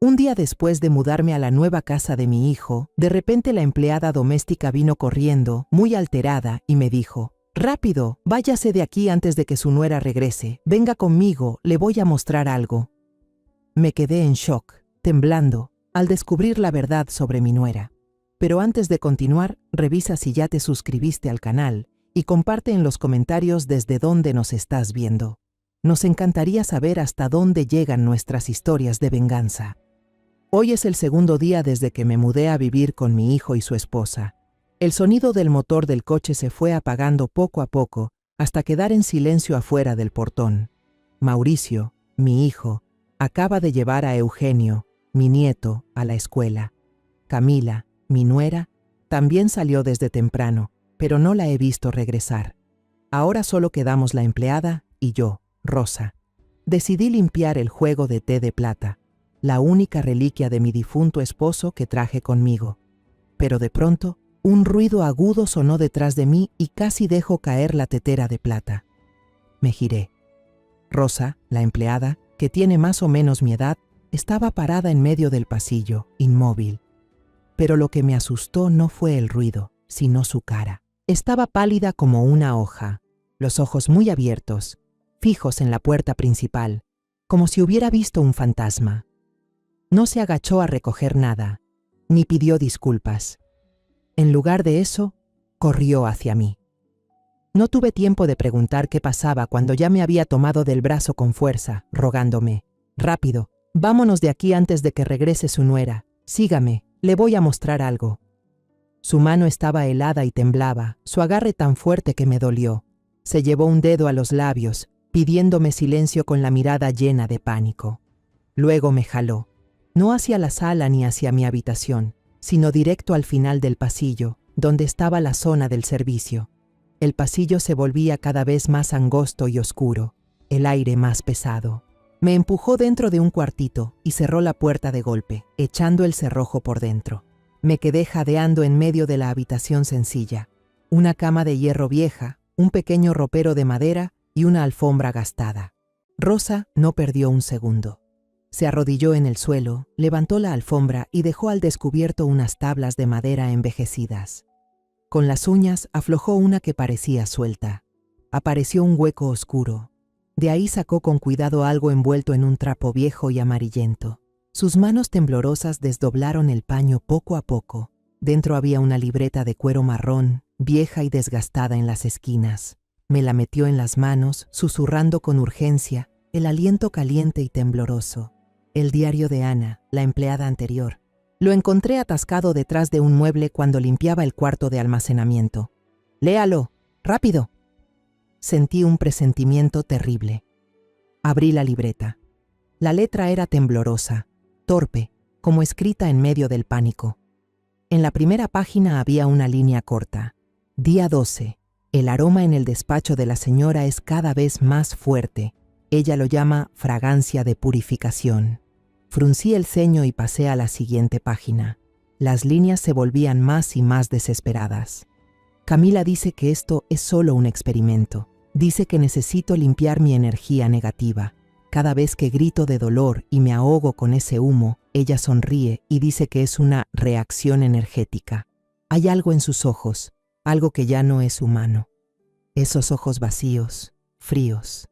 Un día después de mudarme a la nueva casa de mi hijo, de repente la empleada doméstica vino corriendo, muy alterada, y me dijo: «Rápido, váyase de aquí antes de que su nuera regrese. Venga conmigo, le voy a mostrar algo». Me quedé en shock, temblando, al descubrir la verdad sobre mi nuera. Pero antes de continuar, revisa si ya te suscribiste al canal y comparte en los comentarios desde dónde nos estás viendo. Nos encantaría saber hasta dónde llegan nuestras historias de venganza. Hoy es el segundo día desde que me mudé a vivir con mi hijo y su esposa. El sonido del motor del coche se fue apagando poco a poco hasta quedar en silencio afuera del portón. Mauricio, mi hijo, acaba de llevar a Eugenio, mi nieto, a la escuela. Camila, mi nuera, también salió desde temprano, pero no la he visto regresar. Ahora solo quedamos la empleada y yo, Rosa. Decidí limpiar el juego de té de plata, la única reliquia de mi difunto esposo que traje conmigo. Pero de pronto, un ruido agudo sonó detrás de mí y casi dejo caer la tetera de plata. Me giré. Rosa, la empleada, que tiene más o menos mi edad, estaba parada en medio del pasillo, inmóvil. Pero lo que me asustó no fue el ruido, sino su cara. Estaba pálida como una hoja, los ojos muy abiertos, fijos en la puerta principal, como si hubiera visto un fantasma. No se agachó a recoger nada, ni pidió disculpas. En lugar de eso, corrió hacia mí. No tuve tiempo de preguntar qué pasaba cuando ya me había tomado del brazo con fuerza, rogándome: «Rápido, vámonos de aquí antes de que regrese su nuera. Sígame, le voy a mostrar algo». Su mano estaba helada y temblaba, su agarre tan fuerte que me dolió. Se llevó un dedo a los labios, pidiéndome silencio con la mirada llena de pánico. Luego me jaló. No hacia la sala ni hacia mi habitación, sino directo al final del pasillo, donde estaba la zona del servicio. El pasillo se volvía cada vez más angosto y oscuro, el aire más pesado. Me empujó dentro de un cuartito y cerró la puerta de golpe, echando el cerrojo por dentro. Me quedé jadeando en medio de la habitación sencilla. Una cama de hierro vieja, un pequeño ropero de madera y una alfombra gastada. Rosa no perdió un segundo. Se arrodilló en el suelo, levantó la alfombra y dejó al descubierto unas tablas de madera envejecidas. Con las uñas aflojó una que parecía suelta. Apareció un hueco oscuro. De ahí sacó con cuidado algo envuelto en un trapo viejo y amarillento. Sus manos temblorosas desdoblaron el paño poco a poco. Dentro había una libreta de cuero marrón, vieja y desgastada en las esquinas. Me la metió en las manos, susurrando con urgencia, el aliento caliente y tembloroso. El diario de Ana, la empleada anterior. Lo encontré atascado detrás de un mueble cuando limpiaba el cuarto de almacenamiento. «Léalo, rápido». Sentí un presentimiento terrible. Abrí la libreta. La letra era temblorosa, torpe, como escrita en medio del pánico. En la primera página había una línea corta. Día 12. El aroma en el despacho de la señora es cada vez más fuerte. Ella lo llama fragancia de purificación. Fruncí el ceño y pasé a la siguiente página. Las líneas se volvían más y más desesperadas. Camila dice que esto es solo un experimento. Dice que necesito limpiar mi energía negativa. Cada vez que grito de dolor y me ahogo con ese humo, ella sonríe y dice que es una reacción energética. Hay algo en sus ojos, algo que ya no es humano. Esos ojos vacíos, fríos.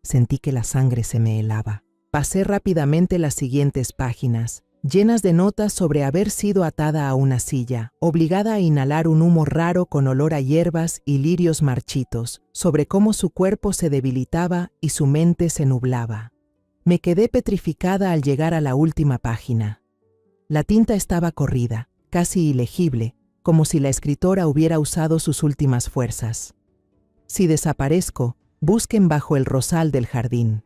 Sentí que la sangre se me helaba. Pasé rápidamente las siguientes páginas, llenas de notas sobre haber sido atada a una silla, obligada a inhalar un humo raro con olor a hierbas y lirios marchitos, sobre cómo su cuerpo se debilitaba y su mente se nublaba. Me quedé petrificada al llegar a la última página. La tinta estaba corrida, casi ilegible, como si la escritora hubiera usado sus últimas fuerzas. Si desaparezco, busquen bajo el rosal del jardín.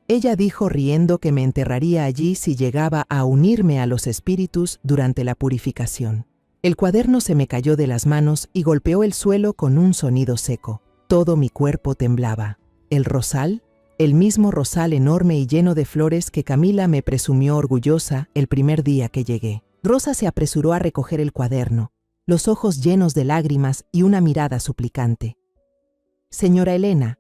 Ella dijo riendo que me enterraría allí si llegaba a unirme a los espíritus durante la purificación. El cuaderno se me cayó de las manos y golpeó el suelo con un sonido seco. Todo mi cuerpo temblaba. ¿El rosal? El mismo rosal enorme y lleno de flores que Camila me presumió orgullosa el primer día que llegué. Rosa se apresuró a recoger el cuaderno, los ojos llenos de lágrimas y una mirada suplicante. «Señora Elena,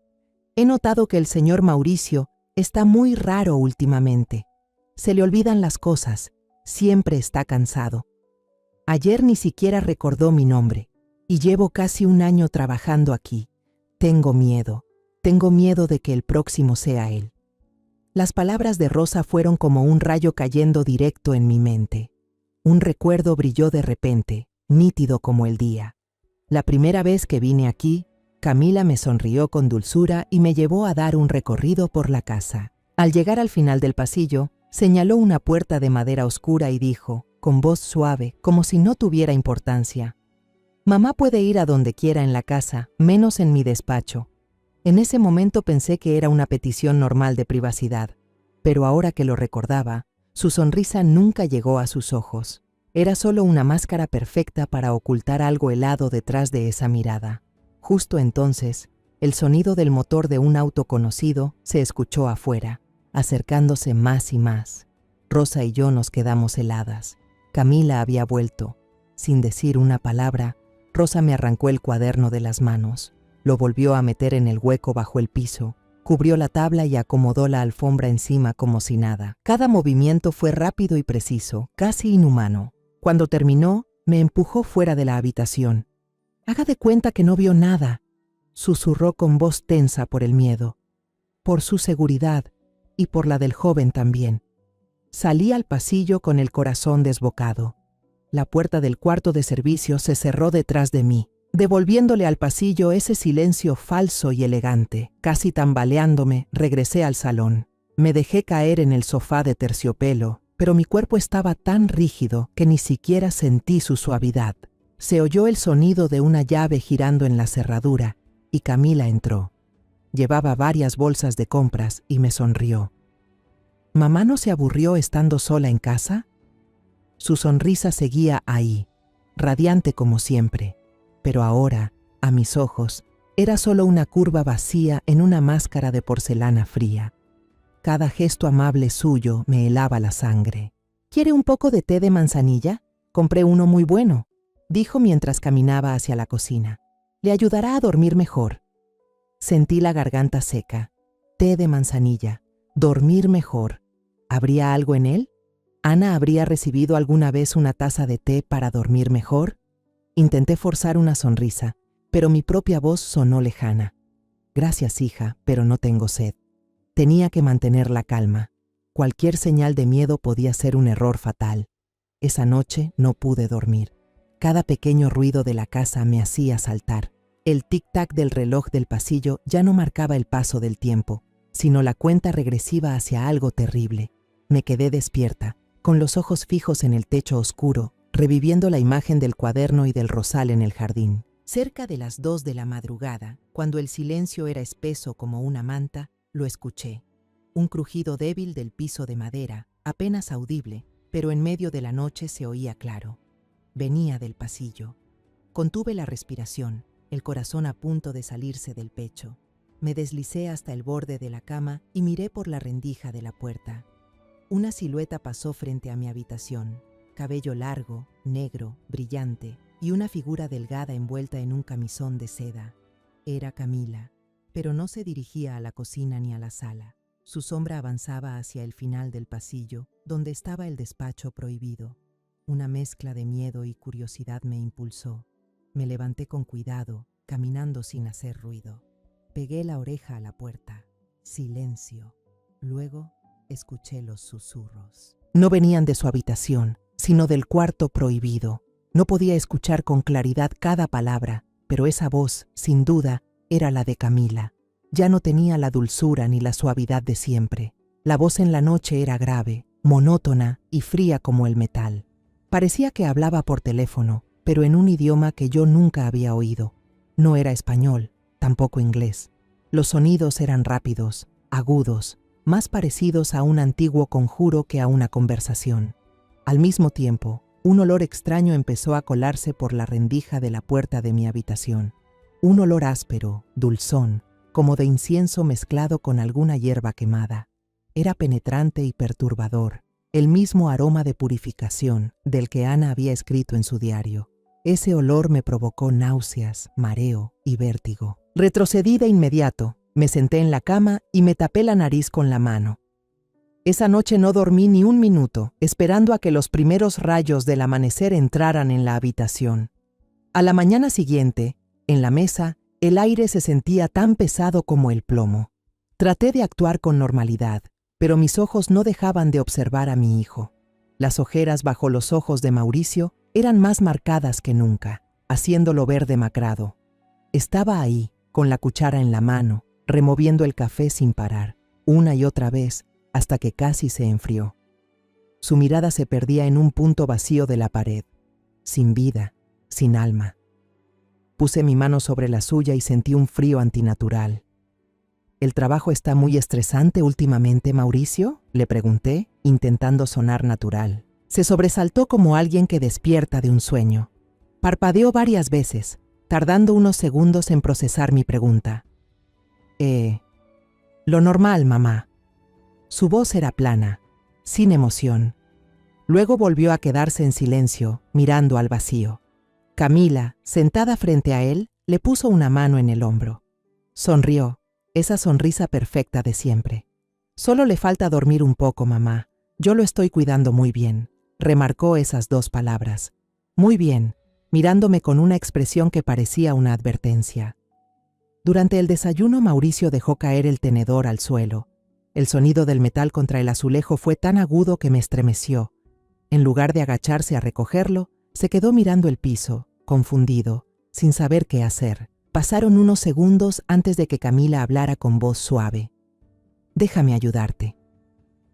he notado que el señor Mauricio está muy raro últimamente. Se le olvidan las cosas, siempre está cansado. Ayer ni siquiera recordó mi nombre, y llevo casi un año trabajando aquí. Tengo miedo de que el próximo sea él. Las palabras de Rosa fueron como un rayo cayendo directo en mi mente. Un recuerdo brilló de repente, nítido como el día. La primera vez que vine aquí, Camila me sonrió con dulzura y me llevó a dar un recorrido por la casa. Al llegar al final del pasillo, señaló una puerta de madera oscura y dijo, con voz suave, como si no tuviera importancia: «Mamá puede ir a donde quiera en la casa, menos en mi despacho». En ese momento pensé que era una petición normal de privacidad, pero ahora que lo recordaba, su sonrisa nunca llegó a sus ojos. Era solo una máscara perfecta para ocultar algo helado detrás de esa mirada. Justo entonces, el sonido del motor de un auto conocido se escuchó afuera, acercándose más y más. Rosa y yo nos quedamos heladas. Camila había vuelto. Sin decir una palabra, Rosa me arrancó el cuaderno de las manos. Lo volvió a meter en el hueco bajo el piso, cubrió la tabla y acomodó la alfombra encima como si nada. Cada movimiento fue rápido y preciso, casi inhumano. Cuando terminó, me empujó fuera de la habitación. «Haga de cuenta que no vio nada», susurró con voz tensa por el miedo. Por su seguridad y por la del joven también. Salí al pasillo con el corazón desbocado. La puerta del cuarto de servicio se cerró detrás de mí, devolviéndole al pasillo ese silencio falso y elegante. Casi tambaleándome, regresé al salón. Me dejé caer en el sofá de terciopelo, pero mi cuerpo estaba tan rígido que ni siquiera sentí su suavidad. Se oyó el sonido de una llave girando en la cerradura, y Camila entró. Llevaba varias bolsas de compras y me sonrió. ¿Mamá no se aburrió estando sola en casa? Su sonrisa seguía ahí, radiante como siempre, pero ahora, a mis ojos, era solo una curva vacía en una máscara de porcelana fría. Cada gesto amable suyo me helaba la sangre. ¿Quiere un poco de té de manzanilla? Compré uno muy bueno, dijo mientras caminaba hacia la cocina. Le ayudará a dormir mejor. Sentí la garganta seca. Té de manzanilla. Dormir mejor. ¿Habría algo en él? ¿Ana habría recibido alguna vez una taza de té para dormir mejor? Intenté forzar una sonrisa, pero mi propia voz sonó lejana. Gracias, hija, pero no tengo sed. Tenía que mantener la calma. Cualquier señal de miedo podía ser un error fatal. Esa noche no pude dormir. Cada pequeño ruido de la casa me hacía saltar. El tic-tac del reloj del pasillo ya no marcaba el paso del tiempo, sino la cuenta regresiva hacia algo terrible. Me quedé despierta, con los ojos fijos en el techo oscuro, reviviendo la imagen del cuaderno y del rosal en el jardín. Cerca de las 2 de la madrugada, cuando el silencio era espeso como una manta, lo escuché. Un crujido débil del piso de madera, apenas audible, pero en medio de la noche se oía claro. Venía del pasillo. Contuve la respiración, el corazón a punto de salirse del pecho. Me deslicé hasta el borde de la cama y miré por la rendija de la puerta. Una silueta pasó frente a mi habitación, cabello largo, negro, brillante, y una figura delgada envuelta en un camisón de seda. Era Camila, pero no se dirigía a la cocina ni a la sala. Su sombra avanzaba hacia el final del pasillo, donde estaba el despacho prohibido. Una mezcla de miedo y curiosidad me impulsó. Me levanté con cuidado, caminando sin hacer ruido. Pegué la oreja a la puerta. Silencio. Luego escuché los susurros. No venían de su habitación, sino del cuarto prohibido. No podía escuchar con claridad cada palabra, pero esa voz, sin duda, era la de Camila. Ya no tenía la dulzura ni la suavidad de siempre. La voz en la noche era grave, monótona y fría como el metal. Parecía que hablaba por teléfono, pero en un idioma que yo nunca había oído. No era español, tampoco inglés. Los sonidos eran rápidos, agudos, más parecidos a un antiguo conjuro que a una conversación. Al mismo tiempo, un olor extraño empezó a colarse por la rendija de la puerta de mi habitación. Un olor áspero, dulzón, como de incienso mezclado con alguna hierba quemada. Era penetrante y perturbador, el mismo aroma de purificación del que Ana había escrito en su diario. Ese olor me provocó náuseas, mareo y vértigo. Retrocedí de inmediato, me senté en la cama y me tapé la nariz con la mano. Esa noche no dormí ni un minuto, esperando a que los primeros rayos del amanecer entraran en la habitación. A la mañana siguiente, en la mesa, el aire se sentía tan pesado como el plomo. Traté de actuar con normalidad, pero mis ojos no dejaban de observar a mi hijo. Las ojeras bajo los ojos de Mauricio eran más marcadas que nunca, haciéndolo ver demacrado. Estaba ahí, con la cuchara en la mano, removiendo el café sin parar, una y otra vez, hasta que casi se enfrió. Su mirada se perdía en un punto vacío de la pared, sin vida, sin alma. Puse mi mano sobre la suya y sentí un frío antinatural. ¿El trabajo está muy estresante últimamente, Mauricio?, le pregunté, intentando sonar natural. Se sobresaltó como alguien que despierta de un sueño. Parpadeó varias veces, tardando unos segundos en procesar mi pregunta. Lo normal, mamá. Su voz era plana, sin emoción. Luego volvió a quedarse en silencio, mirando al vacío. Camila, sentada frente a él, le puso una mano en el hombro. Sonrió, esa sonrisa perfecta de siempre. Solo le falta dormir un poco, mamá. Yo lo estoy cuidando muy bien. Remarcó esas dos palabras. Muy bien, mirándome con una expresión que parecía una advertencia. Durante el desayuno, Mauricio dejó caer el tenedor al suelo. El sonido del metal contra el azulejo fue tan agudo que me estremeció. En lugar de agacharse a recogerlo, se quedó mirando el piso, confundido, sin saber qué hacer. Pasaron unos segundos antes de que Camila hablara con voz suave. «Déjame ayudarte».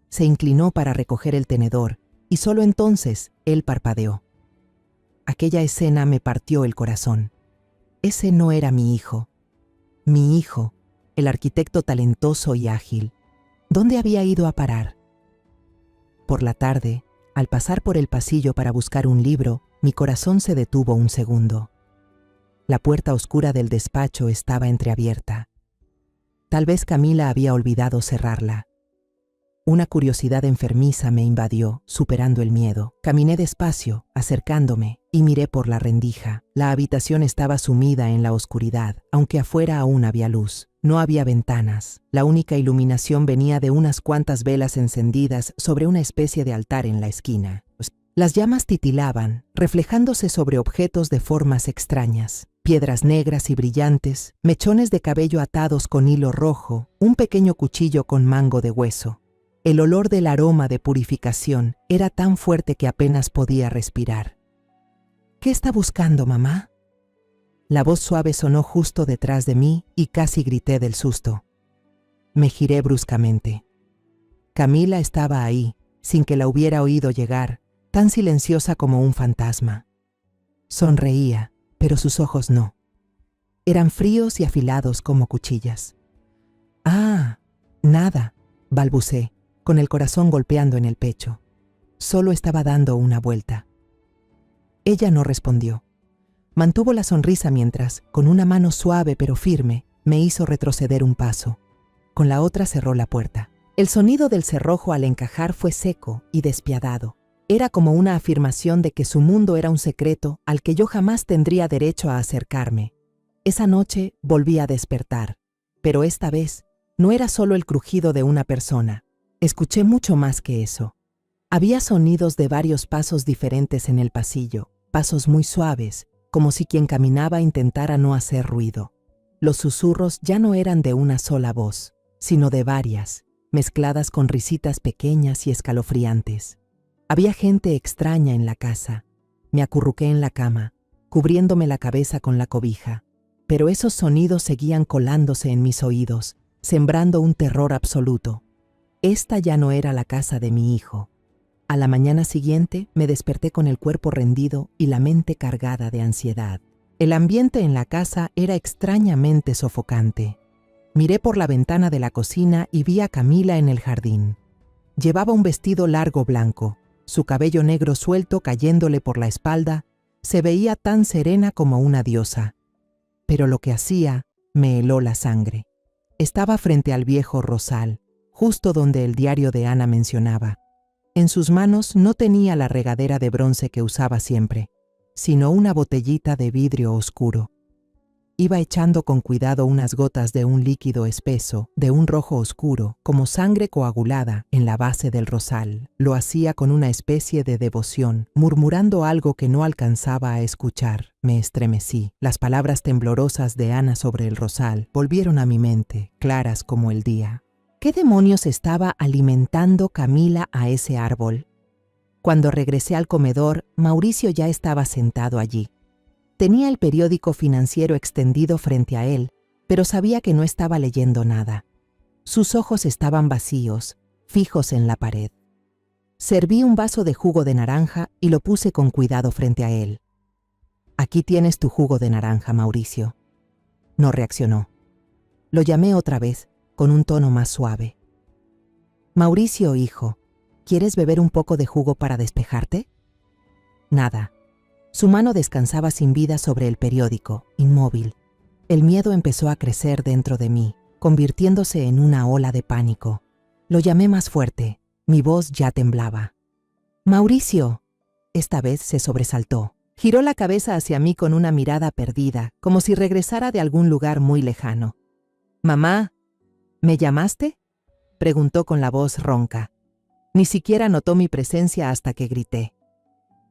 Se inclinó para recoger el tenedor, y solo entonces él parpadeó. Aquella escena me partió el corazón. Ese no era mi hijo. Mi hijo, el arquitecto talentoso y ágil. ¿Dónde había ido a parar? Por la tarde, al pasar por el pasillo para buscar un libro, mi corazón se detuvo un segundo. La puerta oscura del despacho estaba entreabierta. Tal vez Camila había olvidado cerrarla. Una curiosidad enfermiza me invadió, superando el miedo. Caminé despacio, acercándome, y miré por la rendija. La habitación estaba sumida en la oscuridad, aunque afuera aún había luz. No había ventanas. La única iluminación venía de unas cuantas velas encendidas sobre una especie de altar en la esquina. Las llamas titilaban, reflejándose sobre objetos de formas extrañas. Piedras negras y brillantes, mechones de cabello atados con hilo rojo, un pequeño cuchillo con mango de hueso. El olor del aroma de purificación era tan fuerte que apenas podía respirar. ¿Qué está buscando, mamá? La voz suave sonó justo detrás de mí y casi grité del susto. Me giré bruscamente. Camila estaba ahí, sin que la hubiera oído llegar, tan silenciosa como un fantasma. Sonreía, pero sus ojos no. Eran fríos y afilados como cuchillas. «Ah, nada», balbucé, con el corazón golpeando en el pecho. Solo estaba dando una vuelta. Ella no respondió. Mantuvo la sonrisa mientras, con una mano suave pero firme, me hizo retroceder un paso. Con la otra cerró la puerta. El sonido del cerrojo al encajar fue seco y despiadado. Era como una afirmación de que su mundo era un secreto al que yo jamás tendría derecho a acercarme. Esa noche volví a despertar, pero esta vez no era solo el crujido de una persona. Escuché mucho más que eso. Había sonidos de varios pasos diferentes en el pasillo, pasos muy suaves, como si quien caminaba intentara no hacer ruido. Los susurros ya no eran de una sola voz, sino de varias, mezcladas con risitas pequeñas y escalofriantes. Había gente extraña en la casa. Me acurruqué en la cama, cubriéndome la cabeza con la cobija, pero esos sonidos seguían colándose en mis oídos, sembrando un terror absoluto. Esta ya no era la casa de mi hijo. A la mañana siguiente me desperté con el cuerpo rendido y la mente cargada de ansiedad. El ambiente en la casa era extrañamente sofocante. Miré por la ventana de la cocina y vi a Camila en el jardín. Llevaba un vestido largo blanco. Su cabello negro suelto cayéndole por la espalda se veía tan serena como una diosa. Pero lo que hacía me heló la sangre. Estaba frente al viejo rosal, justo donde el diario de Ana mencionaba. En sus manos no tenía la regadera de bronce que usaba siempre, sino una botellita de vidrio oscuro. Iba echando con cuidado unas gotas de un líquido espeso, de un rojo oscuro, como sangre coagulada, en la base del rosal. Lo hacía con una especie de devoción, murmurando algo que no alcanzaba a escuchar. Me estremecí. Las palabras temblorosas de Ana sobre el rosal volvieron a mi mente, claras como el día. ¿Qué demonios estaba alimentando Camila a ese árbol? Cuando regresé al comedor, Mauricio ya estaba sentado allí. Tenía el periódico financiero extendido frente a él, pero sabía que no estaba leyendo nada. Sus ojos estaban vacíos, fijos en la pared. Serví un vaso de jugo de naranja y lo puse con cuidado frente a él. «Aquí tienes tu jugo de naranja, Mauricio». No reaccionó. Lo llamé otra vez, con un tono más suave. «Mauricio, hijo, ¿quieres beber un poco de jugo para despejarte?» Nada. Su mano descansaba sin vida sobre el periódico, inmóvil. El miedo empezó a crecer dentro de mí, convirtiéndose en una ola de pánico. Lo llamé más fuerte. Mi voz ya temblaba. «Mauricio». Esta vez se sobresaltó. Giró la cabeza hacia mí con una mirada perdida, como si regresara de algún lugar muy lejano. «Mamá, ¿me llamaste?», preguntó con la voz ronca. Ni siquiera notó mi presencia hasta que grité.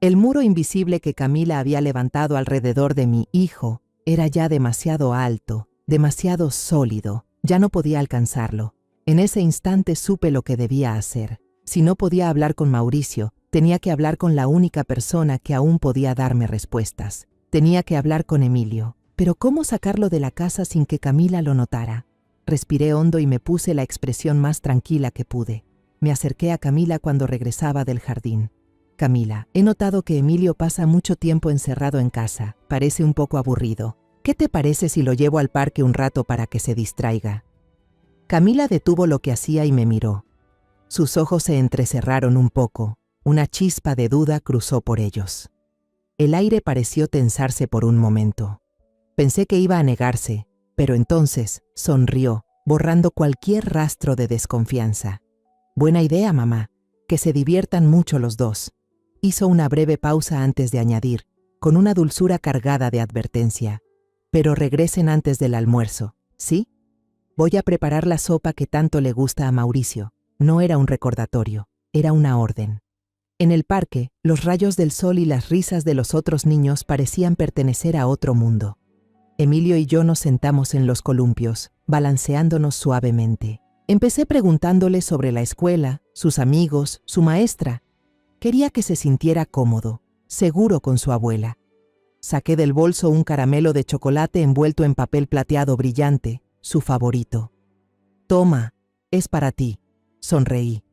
El muro invisible que Camila había levantado alrededor de mi hijo era ya demasiado alto, demasiado sólido. Ya no podía alcanzarlo. En ese instante supe lo que debía hacer. Si no podía hablar con Mauricio, tenía que hablar con la única persona que aún podía darme respuestas. Tenía que hablar con Emilio. Pero ¿cómo sacarlo de la casa sin que Camila lo notara? Respiré hondo y me puse la expresión más tranquila que pude. Me acerqué a Camila cuando regresaba del jardín. «Camila, he notado que Emilio pasa mucho tiempo encerrado en casa. Parece un poco aburrido. ¿Qué te parece si lo llevo al parque un rato para que se distraiga?» Camila detuvo lo que hacía y me miró. Sus ojos se entrecerraron un poco. Una chispa de duda cruzó por ellos. El aire pareció tensarse por un momento. Pensé que iba a negarse, pero entonces sonrió, borrando cualquier rastro de desconfianza. «Buena idea, mamá. Que se diviertan mucho los dos». Hizo una breve pausa antes de añadir, con una dulzura cargada de advertencia. «Pero regresen antes del almuerzo, ¿sí? Voy a preparar la sopa que tanto le gusta a Mauricio». No era un recordatorio, era una orden. En el parque, los rayos del sol y las risas de los otros niños parecían pertenecer a otro mundo. Emilio y yo nos sentamos en los columpios, balanceándonos suavemente. Empecé preguntándole sobre la escuela, sus amigos, su maestra. Quería que se sintiera cómodo, seguro con su abuela. Saqué del bolso un caramelo de chocolate envuelto en papel plateado brillante, su favorito. «Toma, es para ti», sonreí.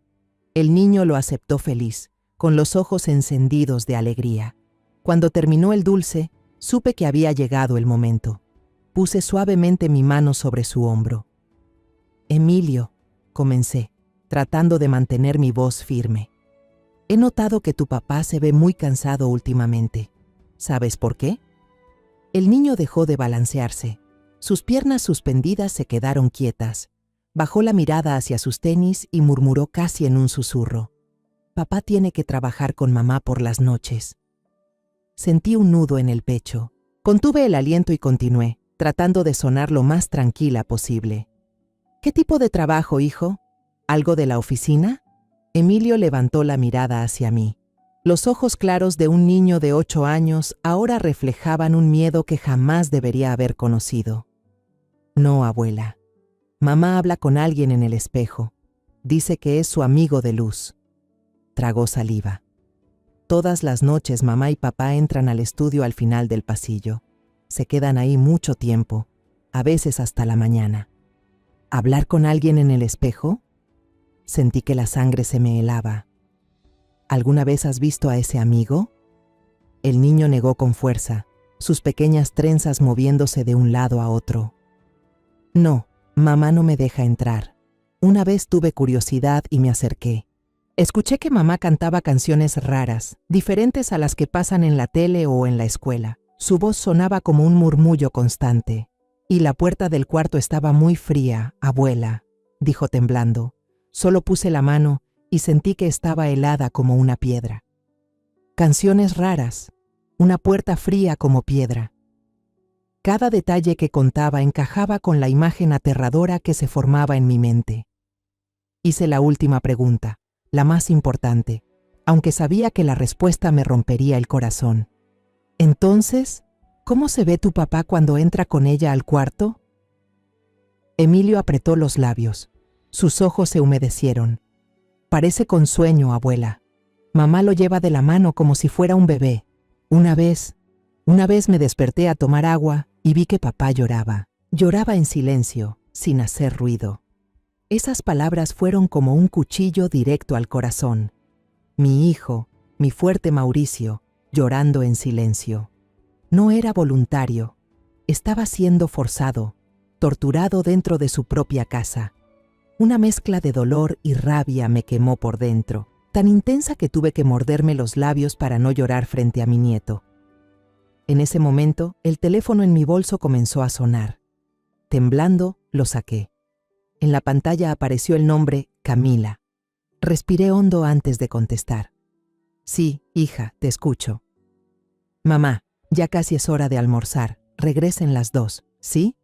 El niño lo aceptó feliz, con los ojos encendidos de alegría. Cuando terminó el dulce, supe que había llegado el momento. Puse suavemente mi mano sobre su hombro. «Emilio», comencé, tratando de mantener mi voz firme. «He notado que tu papá se ve muy cansado últimamente. ¿Sabes por qué?» El niño dejó de balancearse. Sus piernas suspendidas se quedaron quietas. Bajó la mirada hacia sus tenis y murmuró casi en un susurro. «Papá tiene que trabajar con mamá por las noches». Sentí un nudo en el pecho. Contuve el aliento y continué, tratando de sonar lo más tranquila posible. «¿Qué tipo de trabajo, hijo? ¿Algo de la oficina?» Emilio levantó la mirada hacia mí. Los ojos claros de un niño de 8 años ahora reflejaban un miedo que jamás debería haber conocido. «No, abuela. Mamá habla con alguien en el espejo. Dice que es su amigo de luz». Tragó saliva. «Todas las noches mamá y papá entran al estudio al final del pasillo. Se quedan ahí mucho tiempo, a veces hasta la mañana». ¿Hablar con alguien en el espejo? Sentí que la sangre se me helaba. ¿Alguna vez has visto a ese amigo? El niño negó con fuerza, sus pequeñas trenzas moviéndose de un lado a otro. «No, mamá no me deja entrar. Una vez tuve curiosidad y me acerqué. Escuché que mamá cantaba canciones raras, diferentes a las que pasan en la tele o en la escuela. Su voz sonaba como un murmullo constante. Y la puerta del cuarto estaba muy fría, abuela», dijo temblando. Solo puse la mano y sentí que estaba helada como una piedra. «Canciones raras, una puerta fría como piedra». Cada detalle que contaba encajaba con la imagen aterradora que se formaba en mi mente. Hice la última pregunta, la más importante, aunque sabía que la respuesta me rompería el corazón. Entonces, ¿cómo se ve tu papá cuando entra con ella al cuarto? Emilio apretó los labios. Sus ojos se humedecieron. Parece con sueño, abuela. Mamá lo lleva de la mano como si fuera un bebé. Una vez me desperté a tomar agua y vi que papá lloraba. Lloraba en silencio, sin hacer ruido. Esas palabras fueron como un cuchillo directo al corazón. Mi hijo, mi fuerte Mauricio, llorando en silencio. No era voluntario. Estaba siendo forzado, torturado dentro de su propia casa. Una mezcla de dolor y rabia me quemó por dentro, tan intensa que tuve que morderme los labios para no llorar frente a mi nieto. En ese momento, el teléfono en mi bolso comenzó a sonar. Temblando, lo saqué. En la pantalla apareció el nombre Camila. Respiré hondo antes de contestar. Sí, hija, te escucho. Mamá, ya casi es hora de almorzar. Regresen las 2, ¿sí?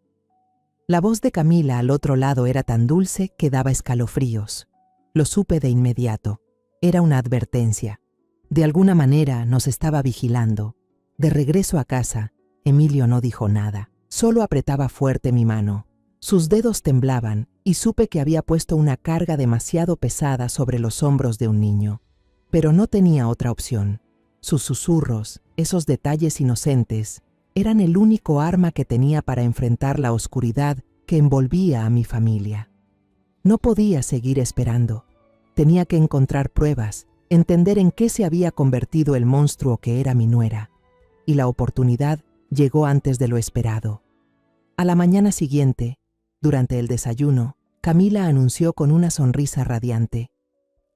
La voz de Camila al otro lado era tan dulce que daba escalofríos. Lo supe de inmediato. Era una advertencia. De alguna manera nos estaba vigilando. De regreso a casa, Emilio no dijo nada. Solo apretaba fuerte mi mano. Sus dedos temblaban y supe que había puesto una carga demasiado pesada sobre los hombros de un niño. Pero no tenía otra opción. Sus susurros, esos detalles inocentes, eran el único arma que tenía para enfrentar la oscuridad que envolvía a mi familia. No podía seguir esperando. Tenía que encontrar pruebas, entender en qué se había convertido el monstruo que era mi nuera. Y la oportunidad llegó antes de lo esperado. A la mañana siguiente, durante el desayuno, Camila anunció con una sonrisa radiante: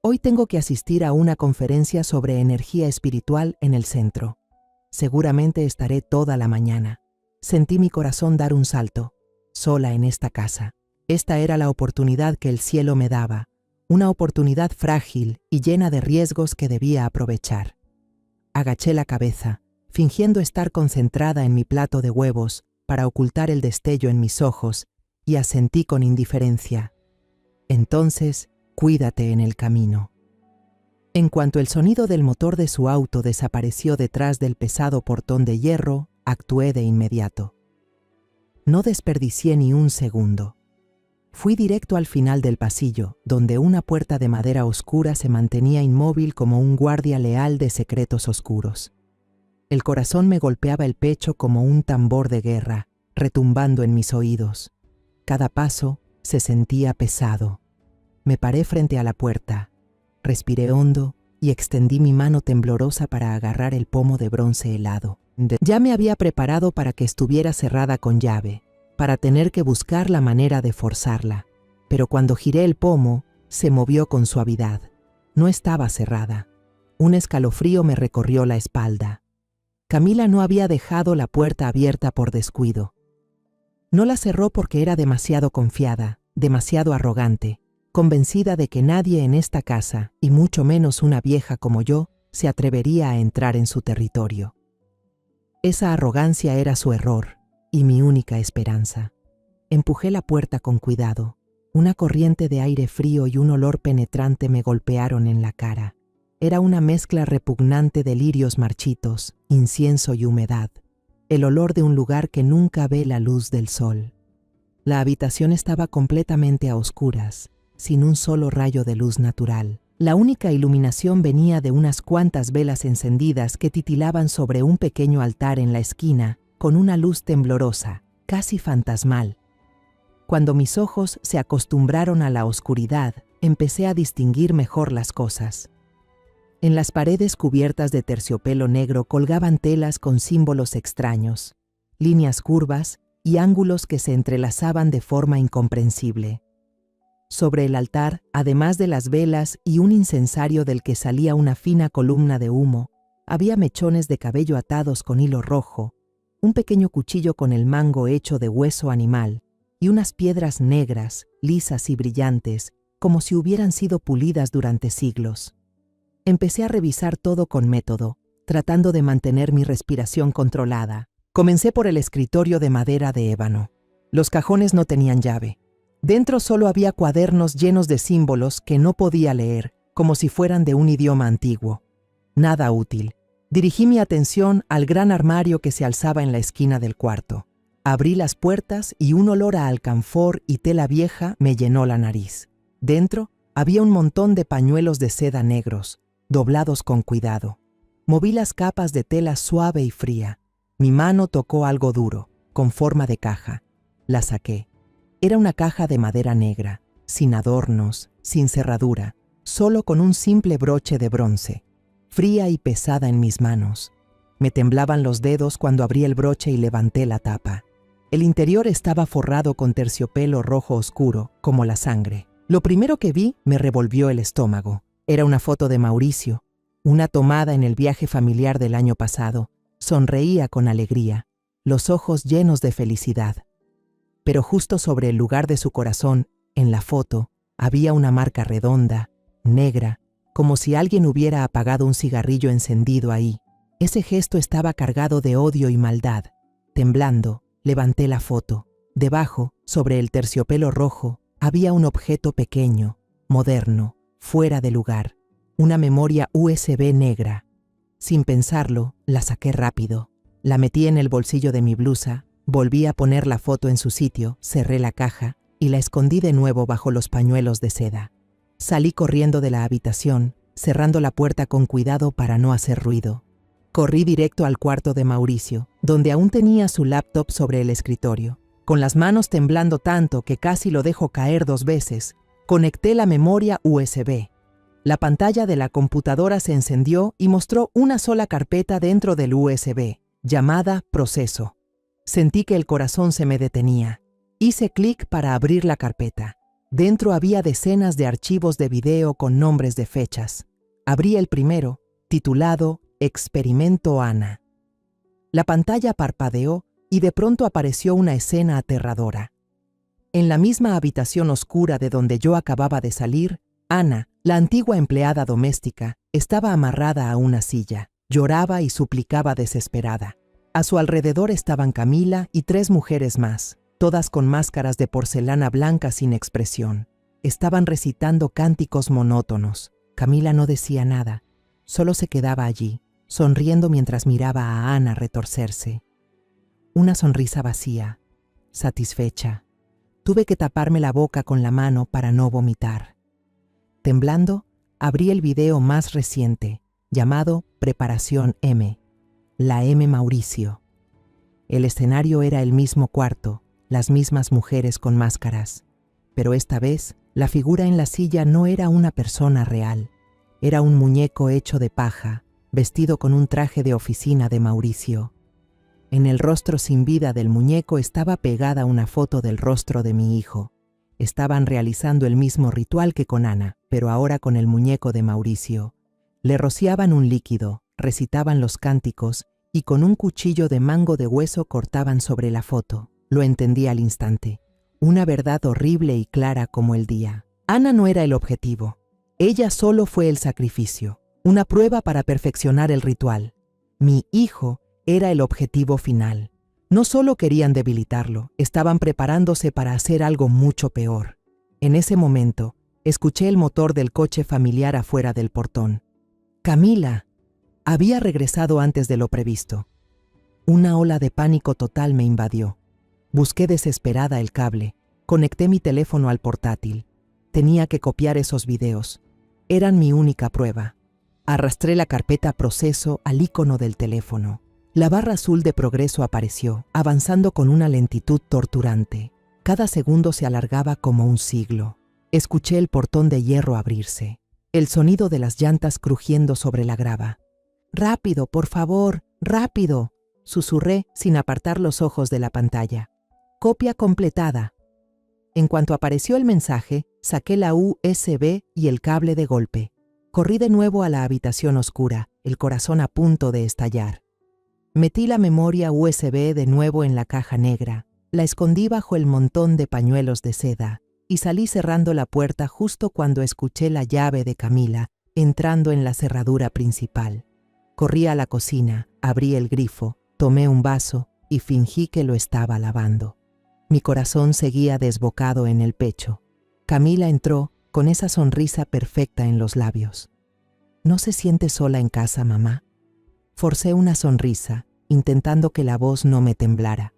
«Hoy tengo que asistir a una conferencia sobre energía espiritual en el centro. Seguramente estaré toda la mañana». Sentí mi corazón dar un salto, sola en esta casa. Esta era la oportunidad que el cielo me daba, una oportunidad frágil y llena de riesgos que debía aprovechar. Agaché la cabeza, fingiendo estar concentrada en mi plato de huevos para ocultar el destello en mis ojos, y asentí con indiferencia. Entonces, cuídate en el camino. En cuanto el sonido del motor de su auto desapareció detrás del pesado portón de hierro, actué de inmediato. No desperdicié ni un segundo. Fui directo al final del pasillo, donde una puerta de madera oscura se mantenía inmóvil como un guardia leal de secretos oscuros. El corazón me golpeaba el pecho como un tambor de guerra, retumbando en mis oídos. Cada paso se sentía pesado. Me paré frente a la puerta, respiré hondo y extendí mi mano temblorosa para agarrar el pomo de bronce helado. Ya me había preparado para que estuviera cerrada con llave, para tener que buscar la manera de forzarla. Pero cuando giré el pomo, se movió con suavidad. No estaba cerrada. Un escalofrío me recorrió la espalda. Camila no había dejado la puerta abierta por descuido. No la cerró porque era demasiado confiada, demasiado arrogante, convencida de que nadie en esta casa, y mucho menos una vieja como yo, se atrevería a entrar en su territorio. Esa arrogancia era su error, y mi única esperanza. Empujé la puerta con cuidado. Una corriente de aire frío y un olor penetrante me golpearon en la cara. Era una mezcla repugnante de lirios marchitos, incienso y humedad. El olor de un lugar que nunca ve la luz del sol. La habitación estaba completamente a oscuras, sin un solo rayo de luz natural. La única iluminación venía de unas cuantas velas encendidas que titilaban sobre un pequeño altar en la esquina, con una luz temblorosa, casi fantasmal. Cuando mis ojos se acostumbraron a la oscuridad, empecé a distinguir mejor las cosas. En las paredes cubiertas de terciopelo negro colgaban telas con símbolos extraños, líneas curvas y ángulos que se entrelazaban de forma incomprensible. Sobre el altar, además de las velas y un incensario del que salía una fina columna de humo, había mechones de cabello atados con hilo rojo, un pequeño cuchillo con el mango hecho de hueso animal y unas piedras negras, lisas y brillantes, como si hubieran sido pulidas durante siglos. Empecé a revisar todo con método, tratando de mantener mi respiración controlada, Comencé por el escritorio de madera de ébano. Los cajones no tenían llave. Dentro solo había cuadernos llenos de símbolos que no podía leer, como si fueran de un idioma antiguo. Nada útil. Dirigí mi atención al gran armario que se alzaba en la esquina del cuarto. Abrí las puertas y un olor a alcanfor y tela vieja me llenó la nariz. Dentro había un montón de pañuelos de seda negros, doblados con cuidado. Moví las capas de tela suave y fría. Mi mano tocó algo duro, con forma de caja. La saqué. Era una caja de madera negra, sin adornos, sin cerradura, solo con un simple broche de bronce, fría y pesada en mis manos. Me temblaban los dedos cuando abrí el broche y levanté la tapa. El interior estaba forrado con terciopelo rojo oscuro, como la sangre. Lo primero que vi me revolvió el estómago. Era una foto de Mauricio, una tomada en el viaje familiar del año pasado. Sonreía con alegría, los ojos llenos de felicidad. Pero justo sobre el lugar de su corazón, en la foto, había una marca redonda, negra, como si alguien hubiera apagado un cigarrillo encendido ahí. Ese gesto estaba cargado de odio y maldad. Temblando, levanté la foto. Debajo, sobre el terciopelo rojo, había un objeto pequeño, moderno, fuera de lugar, una memoria USB negra. Sin pensarlo, la saqué rápido. La metí en el bolsillo de mi blusa, volví a poner la foto en su sitio, cerré la caja y la escondí de nuevo bajo los pañuelos de seda. Salí corriendo de la habitación, cerrando la puerta con cuidado para no hacer ruido. Corrí directo al cuarto de Mauricio, donde aún tenía su laptop sobre el escritorio. Con las manos temblando tanto que casi lo dejo caer 2 veces, conecté la memoria USB. La pantalla de la computadora se encendió y mostró una sola carpeta dentro del USB, llamada Proceso. Sentí que el corazón se me detenía. Hice clic para abrir la carpeta. Dentro había decenas de archivos de video con nombres de fechas. Abrí el primero, titulado Experimento Ana. La pantalla parpadeó y de pronto apareció una escena aterradora. En la misma habitación oscura de donde yo acababa de salir, Ana, la antigua empleada doméstica, estaba amarrada a una silla. Lloraba y suplicaba desesperada. A su alrededor estaban Camila y 3 mujeres más, todas con máscaras de porcelana blanca sin expresión. Estaban recitando cánticos monótonos. Camila no decía nada, solo se quedaba allí, sonriendo mientras miraba a Ana retorcerse. Una sonrisa vacía, satisfecha. Tuve que taparme la boca con la mano para no vomitar. Temblando, abrí el video más reciente, llamado Preparación M, la M Mauricio. El escenario era el mismo cuarto, las mismas mujeres con máscaras, pero esta vez la figura en la silla no era una persona real, era un muñeco hecho de paja, vestido con un traje de oficina de Mauricio. En el rostro sin vida del muñeco estaba pegada una foto del rostro de mi hijo. Estaban realizando el mismo ritual que con Ana, pero ahora con el muñeco de Mauricio. Le rociaban un líquido, recitaban los cánticos y con un cuchillo de mango de hueso cortaban sobre la foto. Lo entendí al instante. Una verdad horrible y clara como el día. Ana no era el objetivo. Ella solo fue el sacrificio, una prueba para perfeccionar el ritual. Mi hijo era el objetivo final. No solo querían debilitarlo, estaban preparándose para hacer algo mucho peor. En ese momento, escuché el motor del coche familiar afuera del portón. Camila había regresado antes de lo previsto. Una ola de pánico total me invadió. Busqué desesperada el cable, conecté mi teléfono al portátil. Tenía que copiar esos videos. Eran mi única prueba. Arrastré la carpeta Proceso al icono del teléfono. La barra azul de progreso apareció, avanzando con una lentitud torturante. Cada segundo se alargaba como un siglo. Escuché el portón de hierro abrirse, el sonido de las llantas crujiendo sobre la grava. «¡Rápido, por favor! ¡Rápido!», susurré sin apartar los ojos de la pantalla. «Copia completada». En cuanto apareció el mensaje, saqué la USB y el cable de golpe. Corrí de nuevo a la habitación oscura, el corazón a punto de estallar. Metí la memoria USB de nuevo en la caja negra, la escondí bajo el montón de pañuelos de seda y salí cerrando la puerta justo cuando escuché la llave de Camila entrando en la cerradura principal. Corrí a la cocina, abrí el grifo, tomé un vaso y fingí que lo estaba lavando. Mi corazón seguía desbocado en el pecho. Camila entró con esa sonrisa perfecta en los labios. ¿No se siente sola en casa, mamá? Forcé una sonrisa, intentando que la voz no me temblara.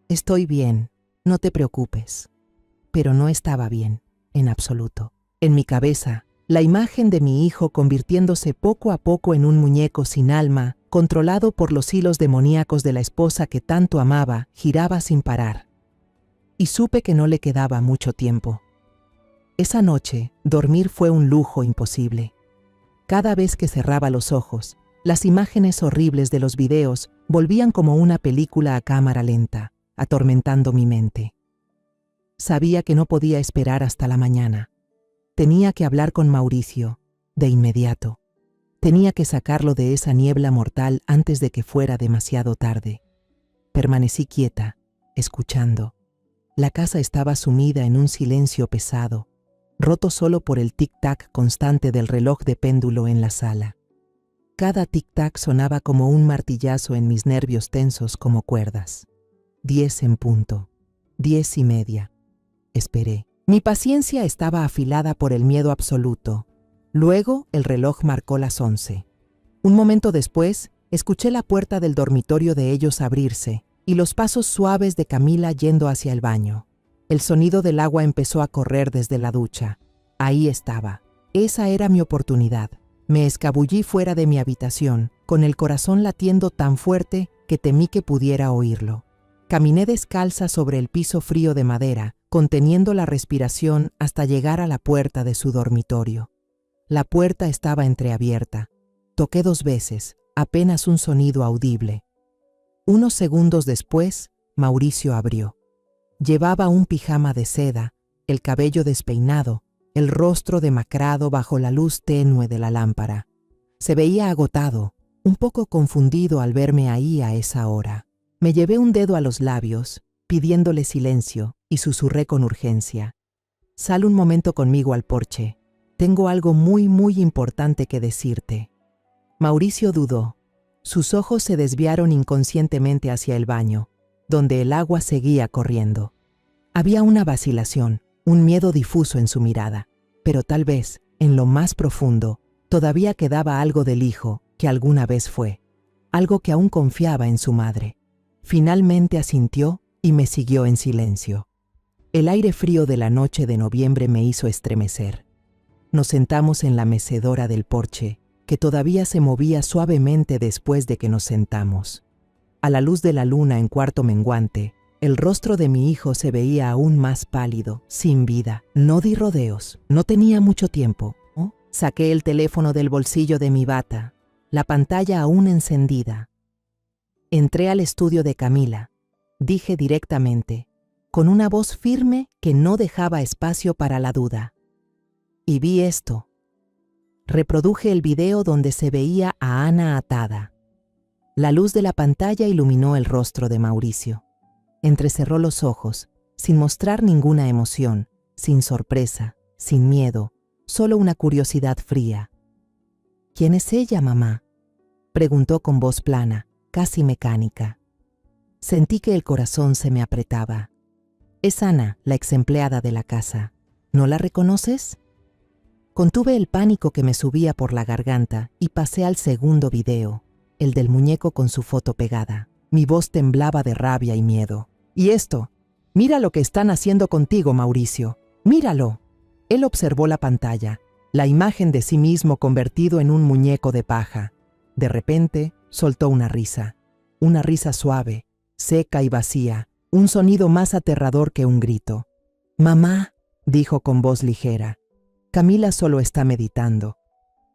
Estoy bien, no te preocupes. Pero no estaba bien, en absoluto. En mi cabeza, la imagen de mi hijo convirtiéndose poco a poco en un muñeco sin alma, controlado por los hilos demoníacos de la esposa que tanto amaba, giraba sin parar. Y supe que no le quedaba mucho tiempo. Esa noche, dormir fue un lujo imposible. Cada vez que cerraba los ojos, las imágenes horribles de los videos volvían como una película a cámara lenta, atormentando mi mente. Sabía que no podía esperar hasta la mañana. Tenía que hablar con Mauricio, de inmediato. Tenía que sacarlo de esa niebla mortal antes de que fuera demasiado tarde. Permanecí quieta, escuchando. La casa estaba sumida en un silencio pesado, roto solo por el tic-tac constante del reloj de péndulo en la sala. Cada tic-tac sonaba como un martillazo en mis nervios tensos como cuerdas. 10 en punto. 10:30. Esperé. Mi paciencia estaba afilada por el miedo absoluto. Luego el reloj marcó las 11. Un momento después, escuché la puerta del dormitorio de ellos abrirse y los pasos suaves de Camila yendo hacia el baño. El sonido del agua empezó a correr desde la ducha. Ahí estaba. Esa era mi oportunidad. Me escabullí fuera de mi habitación, con el corazón latiendo tan fuerte que temí que pudiera oírlo. Caminé descalza sobre el piso frío de madera, conteniendo la respiración hasta llegar a la puerta de su dormitorio. La puerta estaba entreabierta. Toqué 2 veces, apenas un sonido audible. Unos segundos después, Mauricio abrió. Llevaba un pijama de seda, el cabello despeinado, el rostro demacrado bajo la luz tenue de la lámpara. Se veía agotado, un poco confundido al verme ahí a esa hora. Me llevé un dedo a los labios, pidiéndole silencio, y susurré con urgencia. Sal un momento conmigo al porche. Tengo algo muy importante que decirte. Mauricio dudó. Sus ojos se desviaron inconscientemente hacia el baño, donde el agua seguía corriendo. Había una vacilación, un miedo difuso en su mirada, pero tal vez, en lo más profundo, todavía quedaba algo del hijo que alguna vez fue, algo que aún confiaba en su madre. Finalmente asintió y me siguió en silencio. El aire frío de la noche de noviembre me hizo estremecer. Nos sentamos en la mecedora del porche, que todavía se movía suavemente después de que nos sentamos. A la luz de la luna en cuarto menguante, el rostro de mi hijo se veía aún más pálido, sin vida. No di rodeos, no tenía mucho tiempo. Saqué el teléfono del bolsillo de mi bata, la pantalla aún encendida. Entré al estudio de Camila. Dije directamente, con una voz firme que no dejaba espacio para la duda. Y vi esto. Reproduje el video donde se veía a Ana atada. La luz de la pantalla iluminó el rostro de Mauricio. Entrecerró los ojos, sin mostrar ninguna emoción, sin sorpresa, sin miedo, solo una curiosidad fría. ¿Quién es ella, mamá?, preguntó con voz plana, casi mecánica. Sentí que el corazón se me apretaba. Es Ana, la exempleada de la casa. ¿No la reconoces? Contuve el pánico que me subía por la garganta y pasé al segundo video, el del muñeco con su foto pegada. Mi voz temblaba de rabia y miedo. ¿Y esto? Mira lo que están haciendo contigo, Mauricio. ¡Míralo! Él observó la pantalla, la imagen de sí mismo convertido en un muñeco de paja. De repente, soltó una risa suave, seca y vacía, un sonido más aterrador que un grito. «Mamá», dijo con voz ligera, «Camila solo está meditando.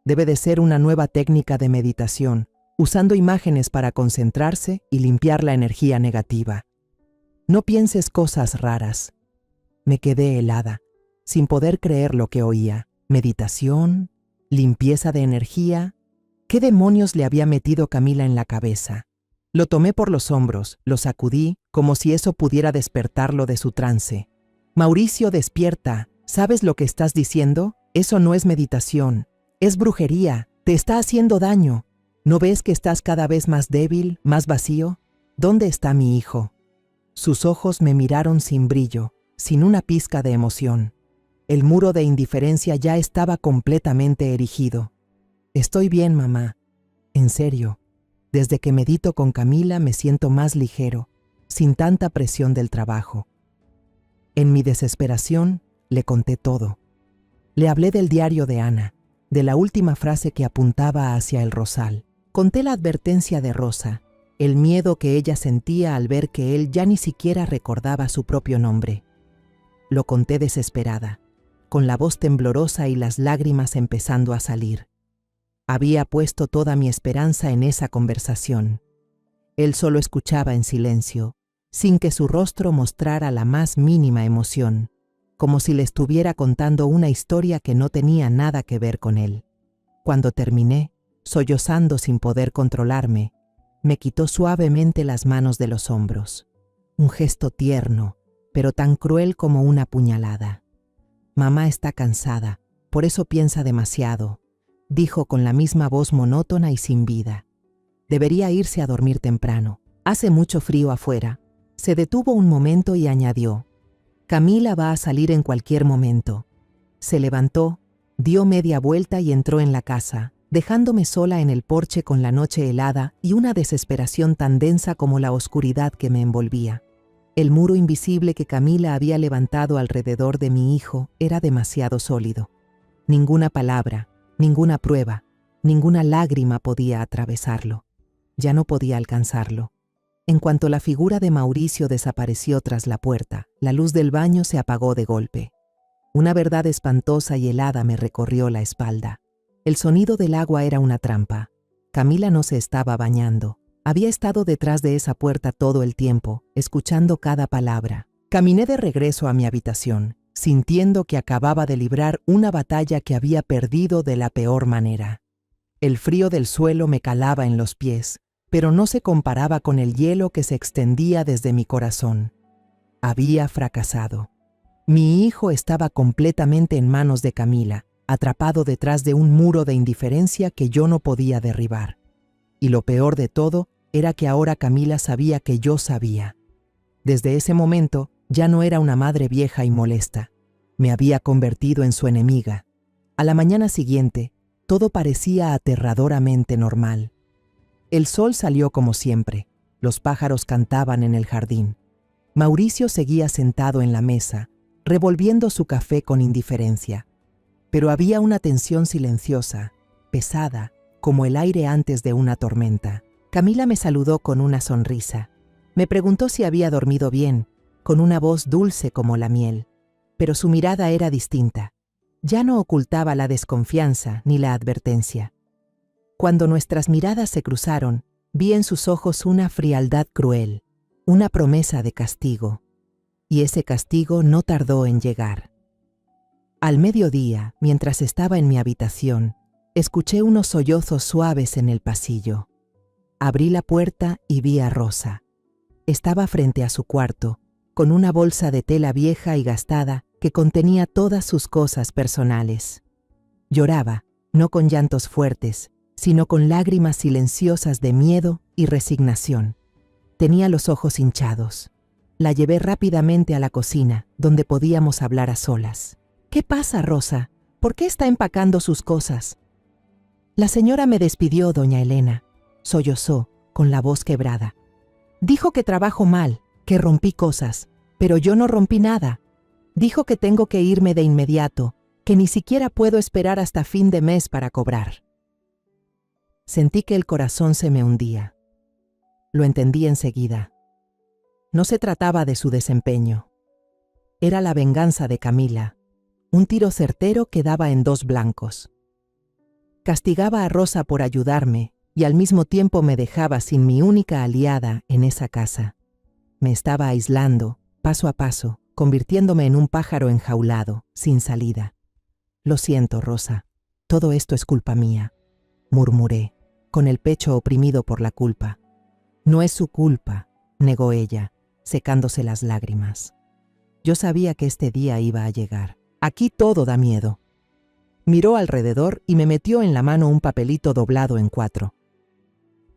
Debe de ser una nueva técnica de meditación, usando imágenes para concentrarse y limpiar la energía negativa. No pienses cosas raras». Me quedé helada, sin poder creer lo que oía. ¿Meditación? ¿Limpieza de energía? ¿Qué demonios le había metido Camila en la cabeza? Lo tomé por los hombros, lo sacudí, como si eso pudiera despertarlo de su trance. «Mauricio, despierta. ¿Sabes lo que estás diciendo? Eso no es meditación. Es brujería. Te está haciendo daño. ¿No ves que estás cada vez más débil, más vacío? ¿Dónde está mi hijo? Sus ojos me miraron sin brillo, sin una pizca de emoción. El muro de indiferencia ya estaba completamente erigido. Estoy bien, mamá. En serio, desde que medito con Camila me siento más ligero, sin tanta presión del trabajo. En mi desesperación, le conté todo. Le hablé del diario de Ana, de la última frase que apuntaba hacia el rosal. Conté la advertencia de Rosa, el miedo que ella sentía al ver que él ya ni siquiera recordaba su propio nombre. Lo conté desesperada, con la voz temblorosa y las lágrimas empezando a salir. Había puesto toda mi esperanza en esa conversación. Él solo escuchaba en silencio, sin que su rostro mostrara la más mínima emoción, como si le estuviera contando una historia que no tenía nada que ver con él. Cuando terminé, sollozando sin poder controlarme, me quitó suavemente las manos de los hombros. Un gesto tierno, pero tan cruel como una puñalada. Mamá está cansada, por eso piensa demasiado, dijo con la misma voz monótona y sin vida. Debería irse a dormir temprano. Hace mucho frío afuera. Se detuvo un momento y añadió: Camila va a salir en cualquier momento. Se levantó, dio media vuelta y entró en la casa, dejándome sola en el porche con la noche helada y una desesperación tan densa como la oscuridad que me envolvía. El muro invisible que Camila había levantado alrededor de mi hijo era demasiado sólido. Ninguna palabra, ninguna prueba, ninguna lágrima podía atravesarlo. Ya no podía alcanzarlo. En cuanto la figura de Mauricio desapareció tras la puerta, la luz del baño se apagó de golpe. Una verdad espantosa y helada me recorrió la espalda. El sonido del agua era una trampa. Camila no se estaba bañando. Había estado detrás de esa puerta todo el tiempo, escuchando cada palabra. Caminé de regreso a mi habitación, sintiendo que acababa de librar una batalla que había perdido de la peor manera. El frío del suelo me calaba en los pies, pero no se comparaba con el hielo que se extendía desde mi corazón. Había fracasado. Mi hijo estaba completamente en manos de Camila, atrapado detrás de un muro de indiferencia que yo no podía derribar. Y lo peor de todo era que ahora Camila sabía que yo sabía. Desde ese momento ya no era una madre vieja y molesta. Me había convertido en su enemiga. A la mañana siguiente, todo parecía aterradoramente normal. El sol salió como siempre. Los pájaros cantaban en el jardín. Mauricio seguía sentado en la mesa, revolviendo su café con indiferencia. Pero había una tensión silenciosa, pesada, como el aire antes de una tormenta. Camila me saludó con una sonrisa. Me preguntó si había dormido bien, con una voz dulce como la miel. Pero su mirada era distinta. Ya no ocultaba la desconfianza ni la advertencia. Cuando nuestras miradas se cruzaron, vi en sus ojos una frialdad cruel, una promesa de castigo. Y ese castigo no tardó en llegar. Al mediodía, mientras estaba en mi habitación, escuché unos sollozos suaves en el pasillo. Abrí la puerta y vi a Rosa. Estaba frente a su cuarto, con una bolsa de tela vieja y gastada que contenía todas sus cosas personales. Lloraba, no con llantos fuertes, sino con lágrimas silenciosas de miedo y resignación. Tenía los ojos hinchados. La llevé rápidamente a la cocina, donde podíamos hablar a solas. «¿Qué pasa, Rosa? ¿Por qué está empacando sus cosas?» «La señora me despidió, doña Elena», sollozó, con la voz quebrada. «Dijo que trabajo mal, que rompí cosas, pero yo no rompí nada. Dijo que tengo que irme de inmediato, que ni siquiera puedo esperar hasta fin de mes para cobrar». Sentí que el corazón se me hundía. Lo entendí enseguida. No se trataba de su desempeño. Era la venganza de Camila, un tiro certero que daba en 2 blancos. Castigaba a Rosa por ayudarme y al mismo tiempo me dejaba sin mi única aliada en esa casa. Me estaba aislando, paso a paso, convirtiéndome en un pájaro enjaulado, sin salida. «Lo siento, Rosa, todo esto es culpa mía», murmuré, con el pecho oprimido por la culpa. «No es su culpa», negó ella, secándose las lágrimas. Yo sabía que este día iba a llegar. Aquí todo da miedo. Miró alrededor y me metió en la mano un papelito doblado en 4.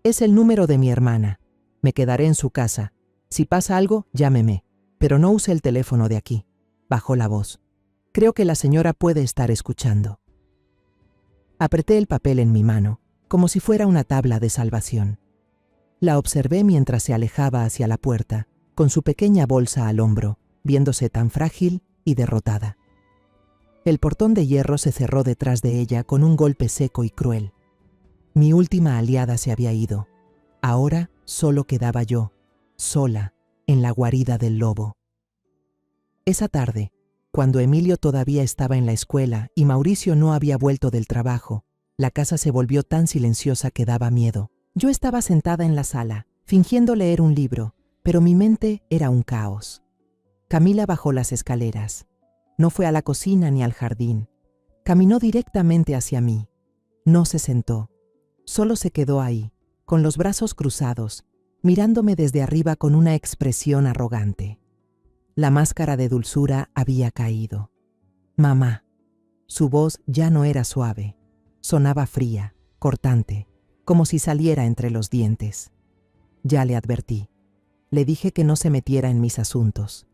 «Es el número de mi hermana. Me quedaré en su casa. Si pasa algo, llámeme. Pero no use el teléfono de aquí. Bajó la voz. Creo que la señora puede estar escuchando. Apreté el papel en mi mano, como si fuera una tabla de salvación. La observé mientras se alejaba hacia la puerta, con su pequeña bolsa al hombro, viéndose tan frágil y derrotada. El portón de hierro se cerró detrás de ella con un golpe seco y cruel. Mi última aliada se había ido. Ahora solo quedaba yo, sola, en la guarida del lobo. Esa tarde, cuando Emilio todavía estaba en la escuela y Mauricio no había vuelto del trabajo, la casa se volvió tan silenciosa que daba miedo. Yo estaba sentada en la sala, fingiendo leer un libro, pero mi mente era un caos. Camila bajó las escaleras. No fue a la cocina ni al jardín. Caminó directamente hacia mí. No se sentó. Solo se quedó ahí, con los brazos cruzados, mirándome desde arriba con una expresión arrogante. La máscara de dulzura había caído. Mamá. Su voz ya no era suave. Sonaba fría, cortante, como si saliera entre los dientes. Ya le advertí. Le dije que no se metiera en mis asuntos.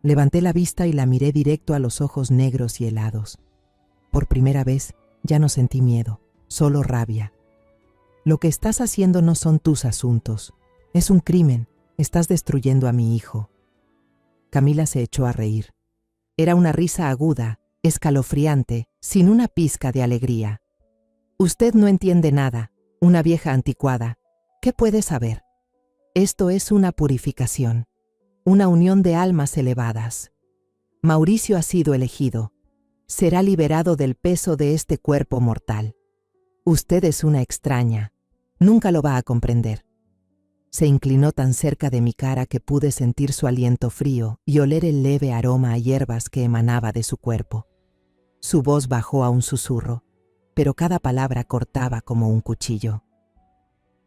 Levanté la vista y la miré directo a los ojos negros y helados. Por primera vez ya no sentí miedo, solo rabia. Lo que estás haciendo no son tus asuntos. Es un crimen. Estás destruyendo a mi hijo. Camila se echó a reír. Era una risa aguda, escalofriante, sin una pizca de alegría. Usted no entiende nada, una vieja anticuada. ¿Qué puede saber? Esto es una purificación, una unión de almas elevadas. Mauricio ha sido elegido. Será liberado del peso de este cuerpo mortal. Usted es una extraña. Nunca lo va a comprender. Se inclinó tan cerca de mi cara que pude sentir su aliento frío y oler el leve aroma a hierbas que emanaba de su cuerpo. Su voz bajó a un susurro, pero cada palabra cortaba como un cuchillo.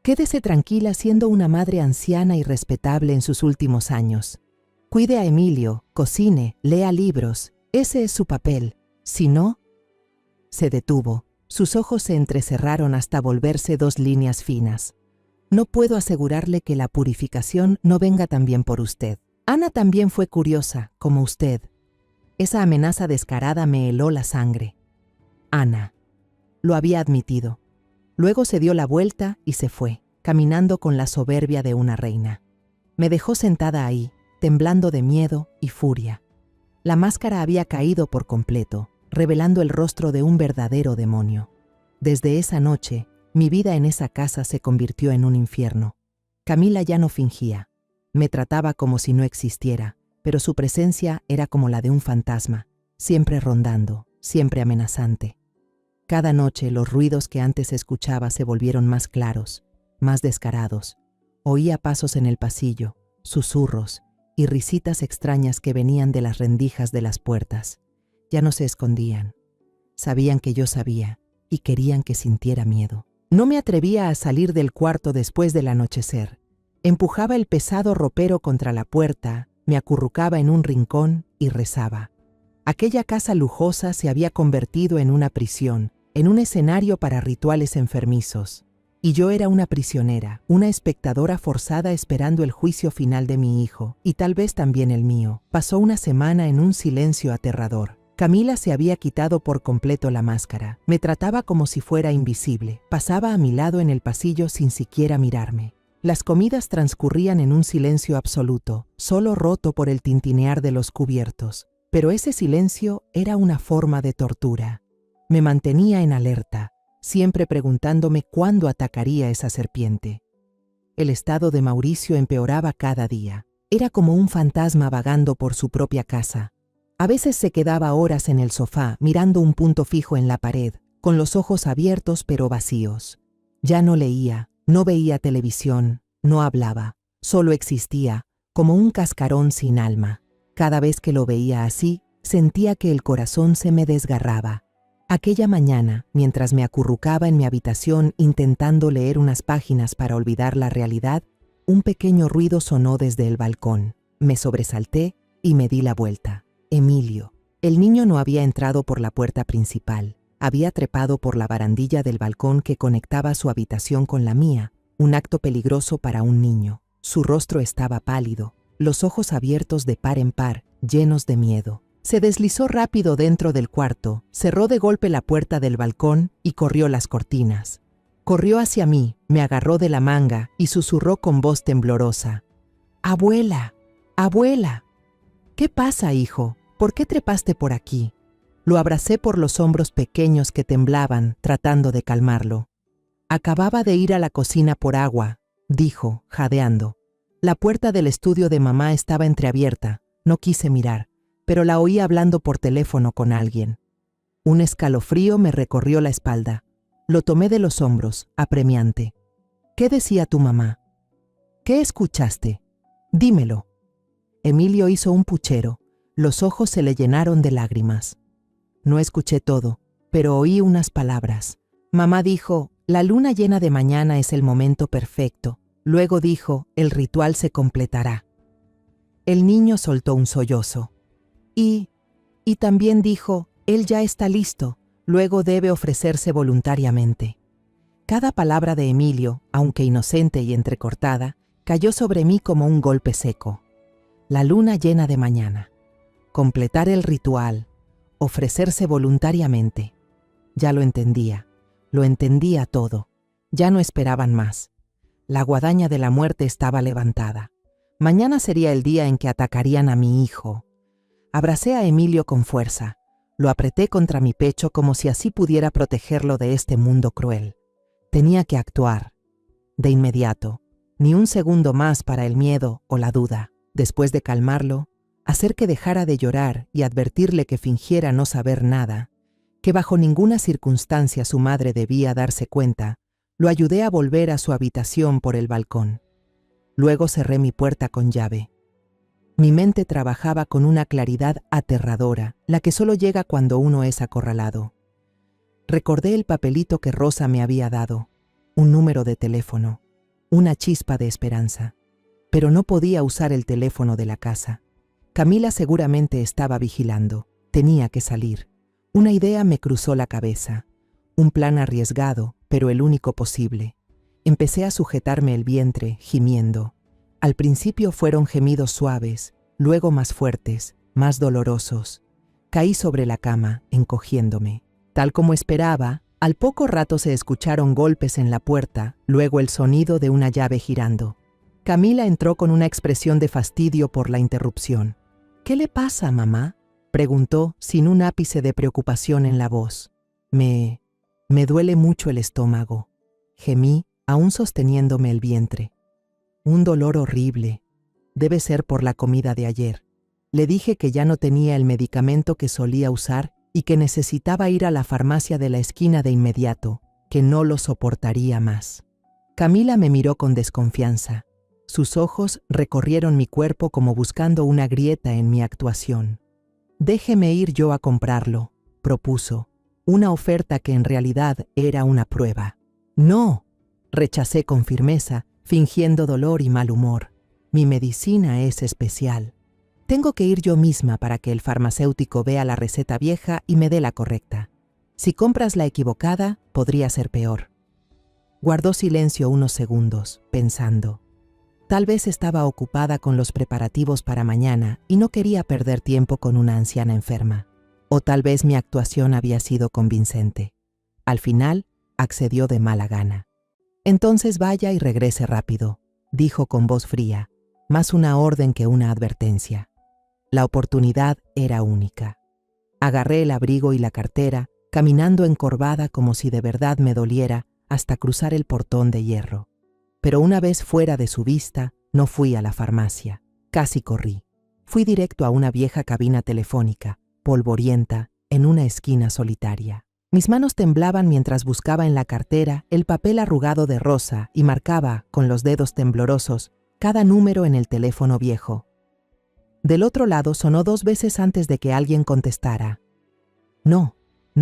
Quédese tranquila siendo una madre anciana y respetable en sus últimos años. Cuide a Emilio, cocine, lea libros. Ese es su papel. Si no... Se detuvo. Sus ojos se entrecerraron hasta volverse dos líneas finas. No puedo asegurarle que la purificación no venga también por usted. Ana también fue curiosa, como usted. Esa amenaza descarada me heló la sangre. Ana. Lo había admitido. Luego se dio la vuelta y se fue, caminando con la soberbia de una reina. Me dejó sentada ahí, temblando de miedo y furia. La máscara había caído por completo, revelando el rostro de un verdadero demonio. Desde esa noche, mi vida en esa casa se convirtió en un infierno. Camila ya no fingía. Me trataba como si no existiera, pero su presencia era como la de un fantasma, siempre rondando, siempre amenazante. Cada noche los ruidos que antes escuchaba se volvieron más claros, más descarados. Oía pasos en el pasillo, susurros y risitas extrañas que venían de las rendijas de las puertas. Ya no se escondían. Sabían que yo sabía y querían que sintiera miedo. No me atrevía a salir del cuarto después del anochecer. Empujaba el pesado ropero contra la puerta, me acurrucaba en un rincón y rezaba. Aquella casa lujosa se había convertido en una prisión, en un escenario para rituales enfermizos. Y yo era una prisionera, una espectadora forzada esperando el juicio final de mi hijo, y tal vez también el mío. Pasó una semana en un silencio aterrador. Camila se había quitado por completo la máscara. Me trataba como si fuera invisible. Pasaba a mi lado en el pasillo sin siquiera mirarme. Las comidas transcurrían en un silencio absoluto, solo roto por el tintinear de los cubiertos. Pero ese silencio era una forma de tortura. Me mantenía en alerta, siempre preguntándome cuándo atacaría esa serpiente. El estado de Mauricio empeoraba cada día. Era como un fantasma vagando por su propia casa. A veces se quedaba horas en el sofá, mirando un punto fijo en la pared, con los ojos abiertos pero vacíos. Ya no leía, no veía televisión, no hablaba, solo existía, como un cascarón sin alma. Cada vez que lo veía así, sentía que el corazón se me desgarraba. Aquella mañana, mientras me acurrucaba en mi habitación intentando leer unas páginas para olvidar la realidad, un pequeño ruido sonó desde el balcón. Me sobresalté y me di la vuelta. Emilio. El niño no había entrado por la puerta principal. Había trepado por la barandilla del balcón que conectaba su habitación con la mía un acto peligroso para un niño. Su rostro estaba pálido, los ojos abiertos de par en par, llenos de miedo. Se deslizó rápido dentro del cuarto, cerró de golpe la puerta del balcón y corrió las cortinas. Corrió hacia mí, me agarró de la manga y susurró con voz temblorosa: «Abuela, abuela». «¿Qué pasa, hijo? ¿Por qué trepaste por aquí?». Lo abracé por los hombros pequeños que temblaban, tratando de calmarlo. «Acababa de ir a la cocina por agua», dijo, jadeando. La puerta del estudio de mamá estaba entreabierta. No quise mirar, pero la oí hablando por teléfono con alguien. Un escalofrío me recorrió la espalda. Lo tomé de los hombros, apremiante. «¿Qué decía tu mamá? ¿Qué escuchaste? Dímelo». Emilio hizo un puchero. Los ojos se le llenaron de lágrimas. No escuché todo, pero oí unas palabras. Mamá dijo: «La luna llena de mañana es el momento perfecto». Luego dijo: «El ritual se completará». El niño soltó un sollozo. Y también dijo: «Él ya está listo, luego debe ofrecerse voluntariamente». Cada palabra de Emilio, aunque inocente y entrecortada, cayó sobre mí como un golpe seco. La luna llena de mañana. Completar el ritual. Ofrecerse voluntariamente. Ya lo entendía todo. Ya no esperaban más. La guadaña de la muerte estaba levantada. Mañana sería el día en que atacarían a mi hijo. Abracé a Emilio con fuerza. Lo apreté contra mi pecho como si así pudiera protegerlo de este mundo cruel. Tenía que actuar. De inmediato. Ni un segundo más para el miedo o la duda. Después de calmarlo, hacer que dejara de llorar y advertirle que fingiera no saber nada, que bajo ninguna circunstancia su madre debía darse cuenta, lo ayudé a volver a su habitación por el balcón. Luego cerré mi puerta con llave. Mi mente trabajaba con una claridad aterradora, la que solo llega cuando uno es acorralado. Recordé el papelito que Rosa me había dado, un número de teléfono, una chispa de esperanza. Pero no podía usar el teléfono de la casa. Camila seguramente estaba vigilando. Tenía que salir. Una idea me cruzó la cabeza. Un plan arriesgado, pero el único posible. Empecé a sujetarme el vientre, gimiendo. Al principio fueron gemidos suaves, luego más fuertes, más dolorosos. Caí sobre la cama, encogiéndome. Tal como esperaba, al poco rato se escucharon golpes en la puerta, luego el sonido de una llave girando. Camila entró con una expresión de fastidio por la interrupción. «¿Qué le pasa, mamá?», preguntó, sin un ápice de preocupación en la voz. Me duele mucho el estómago», gemí, aún sosteniéndome el vientre. «Un dolor horrible. Debe ser por la comida de ayer». Le dije que ya no tenía el medicamento que solía usar y que necesitaba ir a la farmacia de la esquina de inmediato, que no lo soportaría más. Camila me miró con desconfianza. Sus ojos recorrieron mi cuerpo como buscando una grieta en mi actuación. «Déjeme ir yo a comprarlo», propuso, una oferta que en realidad era una prueba. «No», rechacé con firmeza, fingiendo dolor y mal humor. «Mi medicina es especial. Tengo que ir yo misma para que el farmacéutico vea la receta vieja y me dé la correcta. Si compras la equivocada, podría ser peor». Guardó silencio unos segundos, pensando. Tal vez estaba ocupada con los preparativos para mañana y no quería perder tiempo con una anciana enferma. O tal vez mi actuación había sido convincente. Al final, accedió de mala gana. «Entonces vaya y regrese rápido», dijo con voz fría, más una orden que una advertencia. La oportunidad era única. Agarré el abrigo y la cartera, caminando encorvada como si de verdad me doliera, hasta cruzar el portón de hierro. Pero una vez fuera de su vista, no fui a la farmacia. Casi corrí. Fui directo a una vieja cabina telefónica, polvorienta, en una esquina solitaria. Mis manos temblaban mientras buscaba en la cartera el papel arrugado de Rosa y marcaba, con los dedos temblorosos, cada número en el teléfono viejo. Del otro lado sonó 2 veces antes de que alguien contestara. No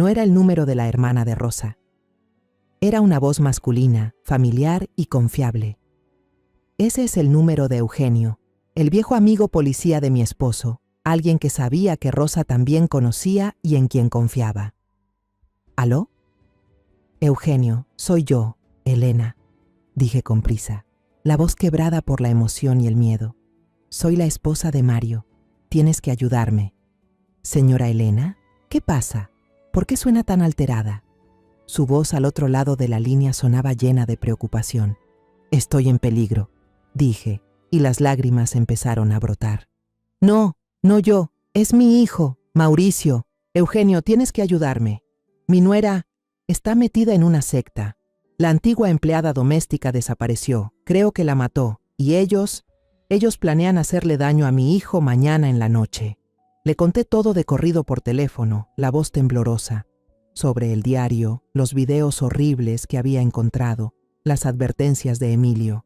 era el número de la hermana de Rosa. Era una voz masculina, familiar y confiable. «Ese es el número de Eugenio, el viejo amigo policía de mi esposo, alguien que sabía que Rosa también conocía y en quien confiaba». «¿Aló?» «Eugenio, soy yo, Elena». dije con prisa, la voz quebrada por la emoción y el miedo. Soy la esposa de Mario. Tienes que ayudarme. Señora Elena, ¿qué pasa? ¿Por qué suena tan alterada? Su voz al otro lado de la línea sonaba llena de preocupación. Estoy en peligro, dije, y las lágrimas empezaron a brotar. No, no yo, es mi hijo, Mauricio. Eugenio, tienes que ayudarme. Mi nuera está metida en una secta. La antigua empleada doméstica desapareció, creo que la mató, y ellos planean hacerle daño a mi hijo mañana en la noche. Le conté todo de corrido por teléfono, la voz temblorosa, sobre el diario, los videos horribles que había encontrado, las advertencias de Emilio.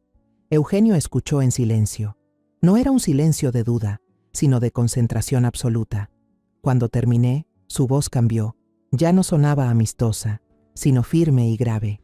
Eugenio escuchó en silencio. No era un silencio de duda, sino de concentración absoluta. Cuando terminé, su voz cambió. Ya no sonaba amistosa, sino firme y grave.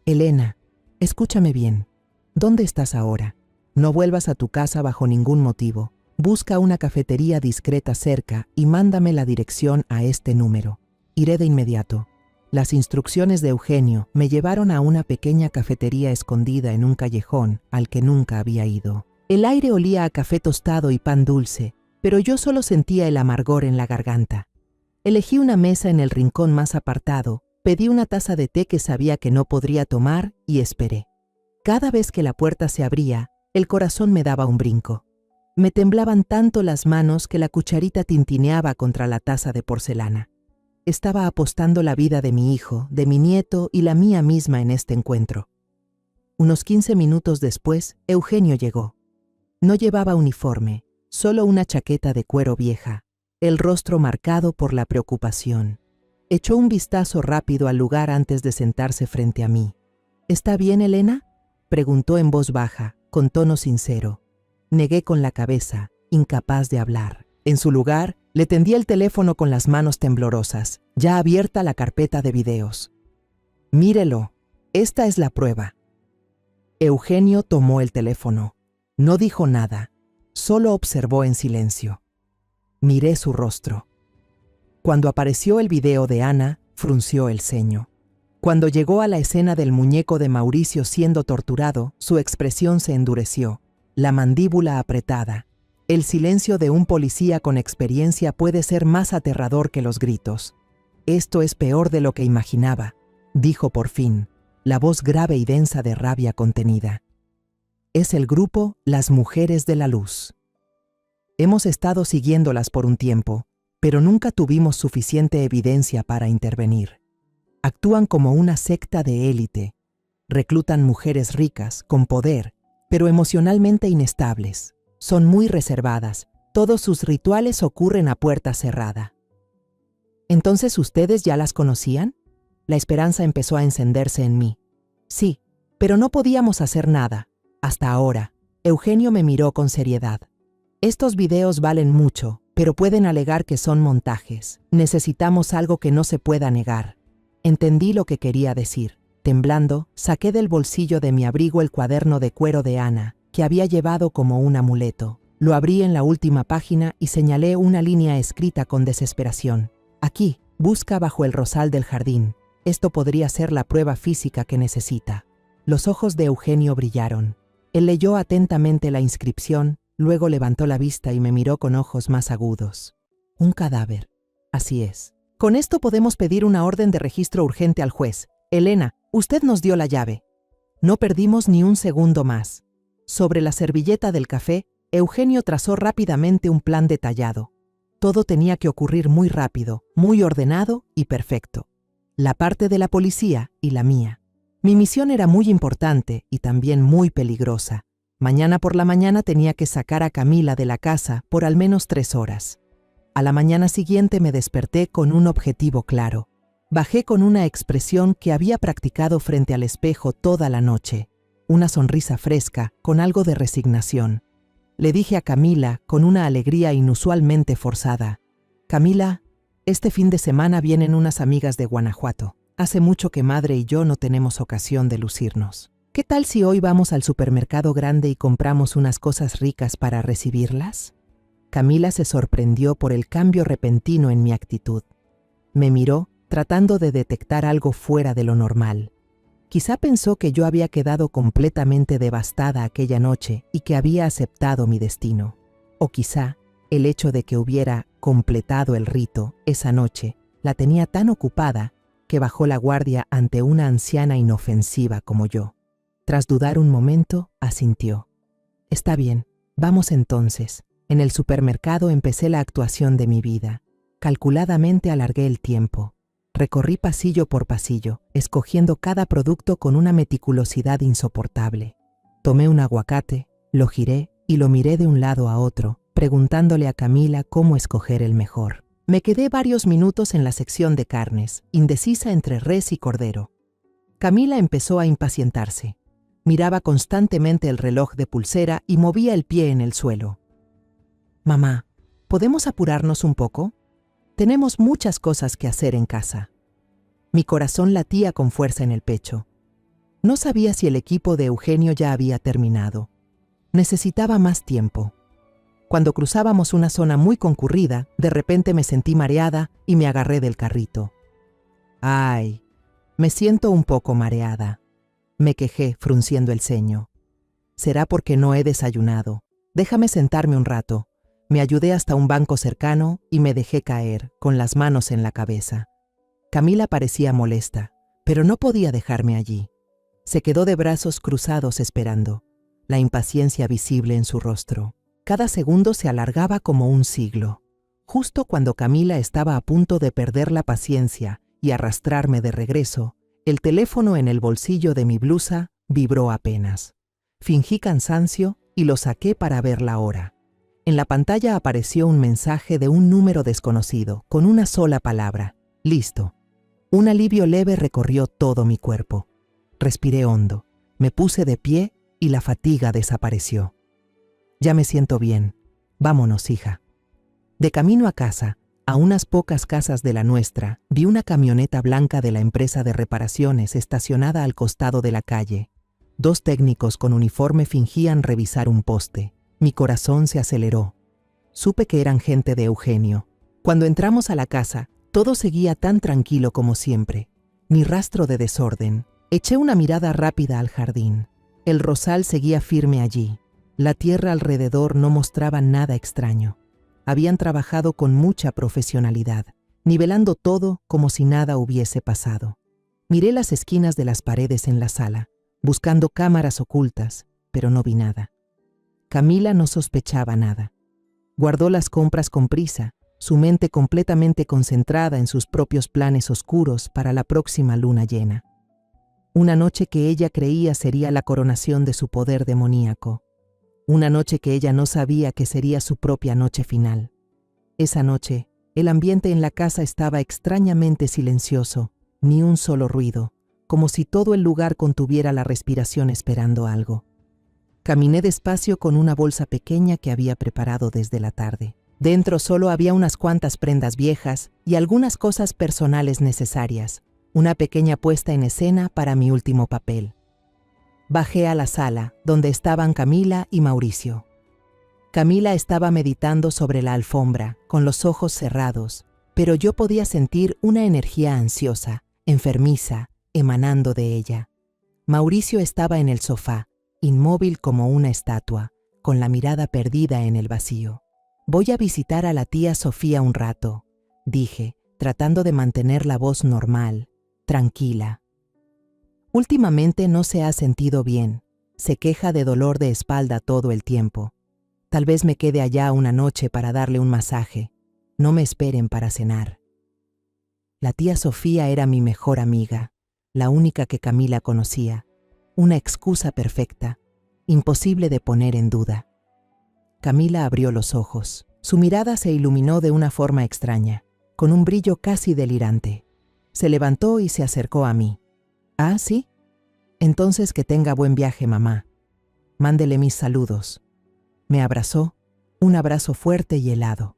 Elena, escúchame bien. ¿Dónde estás ahora? No vuelvas a tu casa bajo ningún motivo. Busca una cafetería discreta cerca y mándame la dirección a este número. Iré de inmediato. Las instrucciones de Eugenio me llevaron a una pequeña cafetería escondida en un callejón al que nunca había ido. El aire olía a café tostado y pan dulce, pero yo solo sentía el amargor en la garganta. Elegí una mesa en el rincón más apartado, pedí una taza de té que sabía que no podría tomar y esperé. Cada vez que la puerta se abría, el corazón me daba un brinco. Me temblaban tanto las manos que la cucharita tintineaba contra la taza de porcelana. Estaba apostando la vida de mi hijo, de mi nieto y la mía misma en este encuentro. Unos 15 minutos después, Eugenio llegó. No llevaba uniforme, solo una chaqueta de cuero vieja, el rostro marcado por la preocupación. Echó un vistazo rápido al lugar antes de sentarse frente a mí. ¿Está bien, Elena?, preguntó en voz baja, con tono sincero. Negué con la cabeza, incapaz de hablar. En su lugar, le tendí el teléfono con las manos temblorosas, ya abierta la carpeta de videos. Mírelo, esta es la prueba. Eugenio tomó el teléfono. No dijo nada, solo observó en silencio. Miré su rostro. Cuando apareció el video de Ana, frunció el ceño. Cuando llegó a la escena del muñeco de Mauricio siendo torturado, su expresión se endureció, la mandíbula apretada. El silencio de un policía con experiencia puede ser más aterrador que los gritos. Esto es peor de lo que imaginaba, dijo por fin, la voz grave y densa de rabia contenida. Es el grupo Las Mujeres de la Luz. Hemos estado siguiéndolas por un tiempo, pero nunca tuvimos suficiente evidencia para intervenir. Actúan como una secta de élite. Reclutan mujeres ricas, con poder, pero emocionalmente inestables. Son muy reservadas. Todos sus rituales ocurren a puerta cerrada. ¿Entonces ustedes ya las conocían? La esperanza empezó a encenderse en mí. Sí, pero no podíamos hacer nada. Hasta ahora. Eugenio me miró con seriedad. Estos videos valen mucho, pero pueden alegar que son montajes. Necesitamos algo que no se pueda negar. Entendí lo que quería decir. Temblando, saqué del bolsillo de mi abrigo el cuaderno de cuero de Ana, que había llevado como un amuleto. Lo abrí en la última página y señalé una línea escrita con desesperación. Aquí, busca bajo el rosal del jardín. Esto podría ser la prueba física que necesita. Los ojos de Eugenio brillaron. Él leyó atentamente la inscripción, luego levantó la vista y me miró con ojos más agudos. Un cadáver. Así es. Con esto podemos pedir una orden de registro urgente al juez. Elena, usted nos dio la llave. No perdimos ni un segundo más. Sobre la servilleta del café, Eugenio trazó rápidamente un plan detallado. Todo tenía que ocurrir muy rápido, muy ordenado y perfecto. La parte de la policía y la mía. Mi misión era muy importante y también muy peligrosa. Mañana por la mañana tenía que sacar a Camila de la casa por al menos 3 horas. A la mañana siguiente me desperté con un objetivo claro. Bajé con una expresión que había practicado frente al espejo toda la noche. Una sonrisa fresca, con algo de resignación. Le dije a Camila, con una alegría inusualmente forzada: Camila, este fin de semana vienen unas amigas de Guanajuato. Hace mucho que madre y yo no tenemos ocasión de lucirnos. ¿Qué tal si hoy vamos al supermercado grande y compramos unas cosas ricas para recibirlas? Camila se sorprendió por el cambio repentino en mi actitud. Me miró, tratando de detectar algo fuera de lo normal. Quizá pensó que yo había quedado completamente devastada aquella noche y que había aceptado mi destino. O quizá el hecho de que hubiera completado el rito esa noche la tenía tan ocupada que bajó la guardia ante una anciana inofensiva como yo. Tras dudar un momento, asintió. Está bien, vamos entonces. En el supermercado empecé la actuación de mi vida. Calculadamente alargué el tiempo. Recorrí pasillo por pasillo, escogiendo cada producto con una meticulosidad insoportable. Tomé un aguacate, lo giré y lo miré de un lado a otro, preguntándole a Camila cómo escoger el mejor. Me quedé varios minutos en la sección de carnes, indecisa entre res y cordero. Camila empezó a impacientarse. Miraba constantemente el reloj de pulsera y movía el pie en el suelo. Mamá, ¿podemos apurarnos un poco? Tenemos muchas cosas que hacer en casa. Mi corazón latía con fuerza en el pecho. No sabía si el equipo de Eugenio ya había terminado. Necesitaba más tiempo. Cuando cruzábamos una zona muy concurrida, de repente me sentí mareada y me agarré del carrito. ¡Ay! Me siento un poco mareada. Me quejé, frunciendo el ceño. Será porque no he desayunado. Déjame sentarme un rato. Me ayudé hasta un banco cercano y me dejé caer, con las manos en la cabeza. Camila parecía molesta, pero no podía dejarme allí. Se quedó de brazos cruzados esperando, la impaciencia visible en su rostro. Cada segundo se alargaba como un siglo. Justo cuando Camila estaba a punto de perder la paciencia y arrastrarme de regreso, el teléfono en el bolsillo de mi blusa vibró apenas. Fingí cansancio y lo saqué para ver la hora. En la pantalla apareció un mensaje de un número desconocido, con una sola palabra: listo. Un alivio leve recorrió todo mi cuerpo. Respiré hondo, me puse de pie y la fatiga desapareció. Ya me siento bien. Vámonos, hija. De camino a casa, a unas pocas casas de la nuestra, vi una camioneta blanca de la empresa de reparaciones estacionada al costado de la calle. 2 técnicos con uniforme fingían revisar un poste. Mi corazón se aceleró. Supe que eran gente de Eugenio. Cuando entramos a la casa, todo seguía tan tranquilo como siempre. Ni rastro de desorden. Eché una mirada rápida al jardín. El rosal seguía firme allí. La tierra alrededor no mostraba nada extraño. Habían trabajado con mucha profesionalidad, nivelando todo como si nada hubiese pasado. Miré las esquinas de las paredes en la sala, buscando cámaras ocultas, pero no vi nada. Camila no sospechaba nada. Guardó las compras con prisa, su mente completamente concentrada en sus propios planes oscuros para la próxima luna llena. Una noche que ella creía sería la coronación de su poder demoníaco. Una noche que ella no sabía que sería su propia noche final. Esa noche, el ambiente en la casa estaba extrañamente silencioso, ni un solo ruido, como si todo el lugar contuviera la respiración esperando algo. Caminé despacio con una bolsa pequeña que había preparado desde la tarde. Dentro solo había unas cuantas prendas viejas y algunas cosas personales necesarias, una pequeña puesta en escena para mi último papel. Bajé a la sala, donde estaban Camila y Mauricio. Camila estaba meditando sobre la alfombra, con los ojos cerrados, pero yo podía sentir una energía ansiosa, enfermiza, emanando de ella. Mauricio estaba en el sofá, inmóvil como una estatua, con la mirada perdida en el vacío. «Voy a visitar a la tía Sofía un rato», dije, tratando de mantener la voz normal, tranquila. Últimamente no se ha sentido bien, se queja de dolor de espalda todo el tiempo. Tal vez me quede allá una noche para darle un masaje. No me esperen para cenar. La tía Sofía era mi mejor amiga, la única que Camila conocía. Una excusa perfecta, imposible de poner en duda. Camila abrió los ojos. Su mirada se iluminó de una forma extraña, con un brillo casi delirante. Se levantó y se acercó a mí. «¿Ah, sí? Entonces que tenga buen viaje, mamá. Mándele mis saludos». Me abrazó, un abrazo fuerte y helado.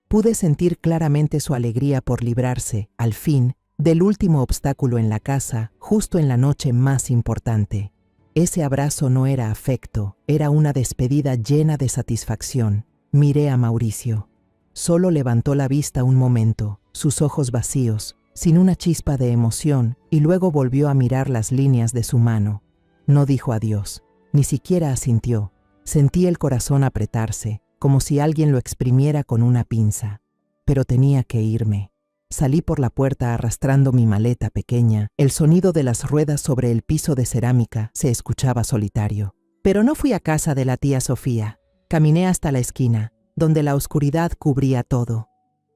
Pude sentir claramente su alegría por librarse, al fin, del último obstáculo en la casa, justo en la noche más importante. Ese abrazo no era afecto, era una despedida llena de satisfacción. Miré a Mauricio. Solo levantó la vista un momento, sus ojos vacíos, sin una chispa de emoción, y luego volvió a mirar las líneas de su mano. No dijo adiós, ni siquiera asintió. Sentí el corazón apretarse, como si alguien lo exprimiera con una pinza. Pero tenía que irme. Salí por la puerta arrastrando mi maleta pequeña. El sonido de las ruedas sobre el piso de cerámica se escuchaba solitario. Pero no fui a casa de la tía Sofía. Caminé hasta la esquina, donde la oscuridad cubría todo.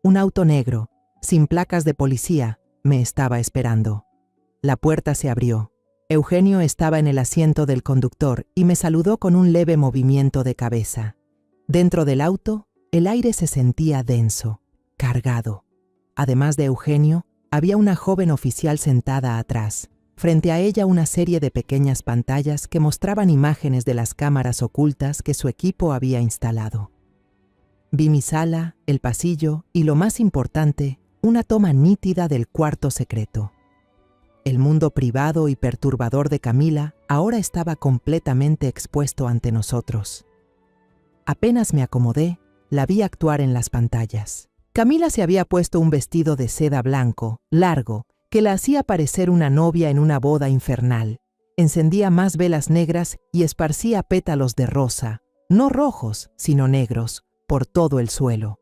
Un auto negro, sin placas de policía, me estaba esperando. La puerta se abrió. Eugenio estaba en el asiento del conductor y me saludó con un leve movimiento de cabeza. Dentro del auto, el aire se sentía denso, cargado. Además de Eugenio, había una joven oficial sentada atrás. Frente a ella una serie de pequeñas pantallas que mostraban imágenes de las cámaras ocultas que su equipo había instalado. Vi mi sala, el pasillo y, lo más importante, una toma nítida del cuarto secreto. El mundo privado y perturbador de Camila ahora estaba completamente expuesto ante nosotros. Apenas me acomodé, la vi actuar en las pantallas. Camila se había puesto un vestido de seda blanco, largo, que la hacía parecer una novia en una boda infernal. Encendía más velas negras y esparcía pétalos de rosa, no rojos, sino negros, por todo el suelo.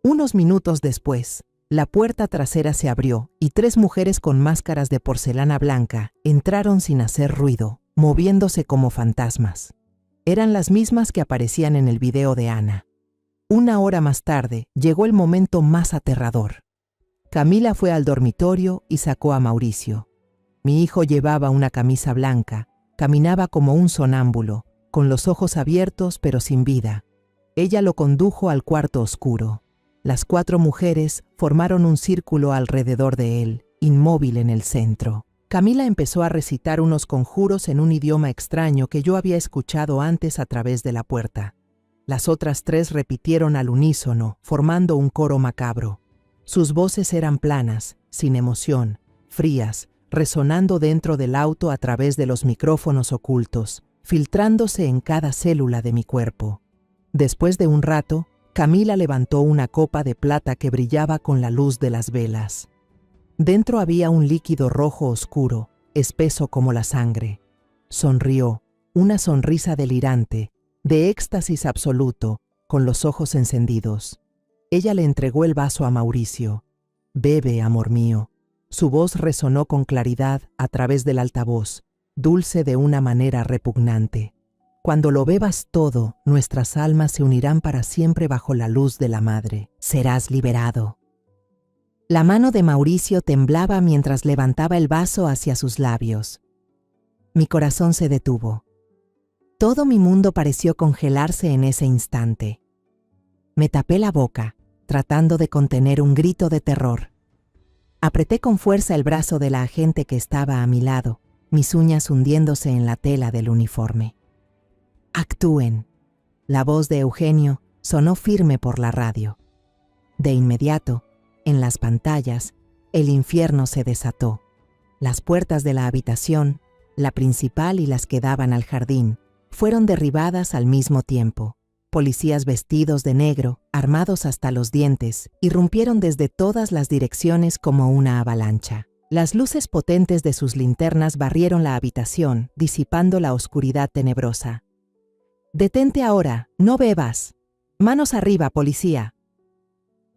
Unos minutos después, la puerta trasera se abrió y 3 mujeres con máscaras de porcelana blanca entraron sin hacer ruido, moviéndose como fantasmas. Eran las mismas que aparecían en el video de Ana. 1 hora más tarde llegó el momento más aterrador. Camila fue al dormitorio y sacó a Mauricio. Mi hijo llevaba una camisa blanca, caminaba como un sonámbulo, con los ojos abiertos pero sin vida. Ella lo condujo al cuarto oscuro. Las 4 mujeres formaron un círculo alrededor de él, inmóvil en el centro. Camila empezó a recitar unos conjuros en un idioma extraño que yo había escuchado antes a través de la puerta. Las otras 3 repitieron al unísono, formando un coro macabro. Sus voces eran planas, sin emoción, frías, resonando dentro del auto a través de los micrófonos ocultos, filtrándose en cada célula de mi cuerpo. Después de un rato, Camila levantó una copa de plata que brillaba con la luz de las velas. Dentro había un líquido rojo oscuro, espeso como la sangre. Sonrió, una sonrisa delirante, de éxtasis absoluto, con los ojos encendidos. Ella le entregó el vaso a Mauricio. «Bebe, amor mío». Su voz resonó con claridad a través del altavoz, dulce de una manera repugnante. «Cuando lo bebas todo, nuestras almas se unirán para siempre bajo la luz de la Madre. Serás liberado». La mano de Mauricio temblaba mientras levantaba el vaso hacia sus labios. Mi corazón se detuvo. Todo mi mundo pareció congelarse en ese instante. Me tapé la boca, tratando de contener un grito de terror. Apreté con fuerza el brazo de la agente que estaba a mi lado, mis uñas hundiéndose en la tela del uniforme. «Actúen». La voz de Eugenio sonó firme por la radio. De inmediato, en las pantallas, el infierno se desató. Las puertas de la habitación, la principal y las que daban al jardín, fueron derribadas al mismo tiempo. Policías vestidos de negro, armados hasta los dientes, irrumpieron desde todas las direcciones como una avalancha. Las luces potentes de sus linternas barrieron la habitación, disipando la oscuridad tenebrosa. «Detente ahora, no bebas. Manos arriba, policía».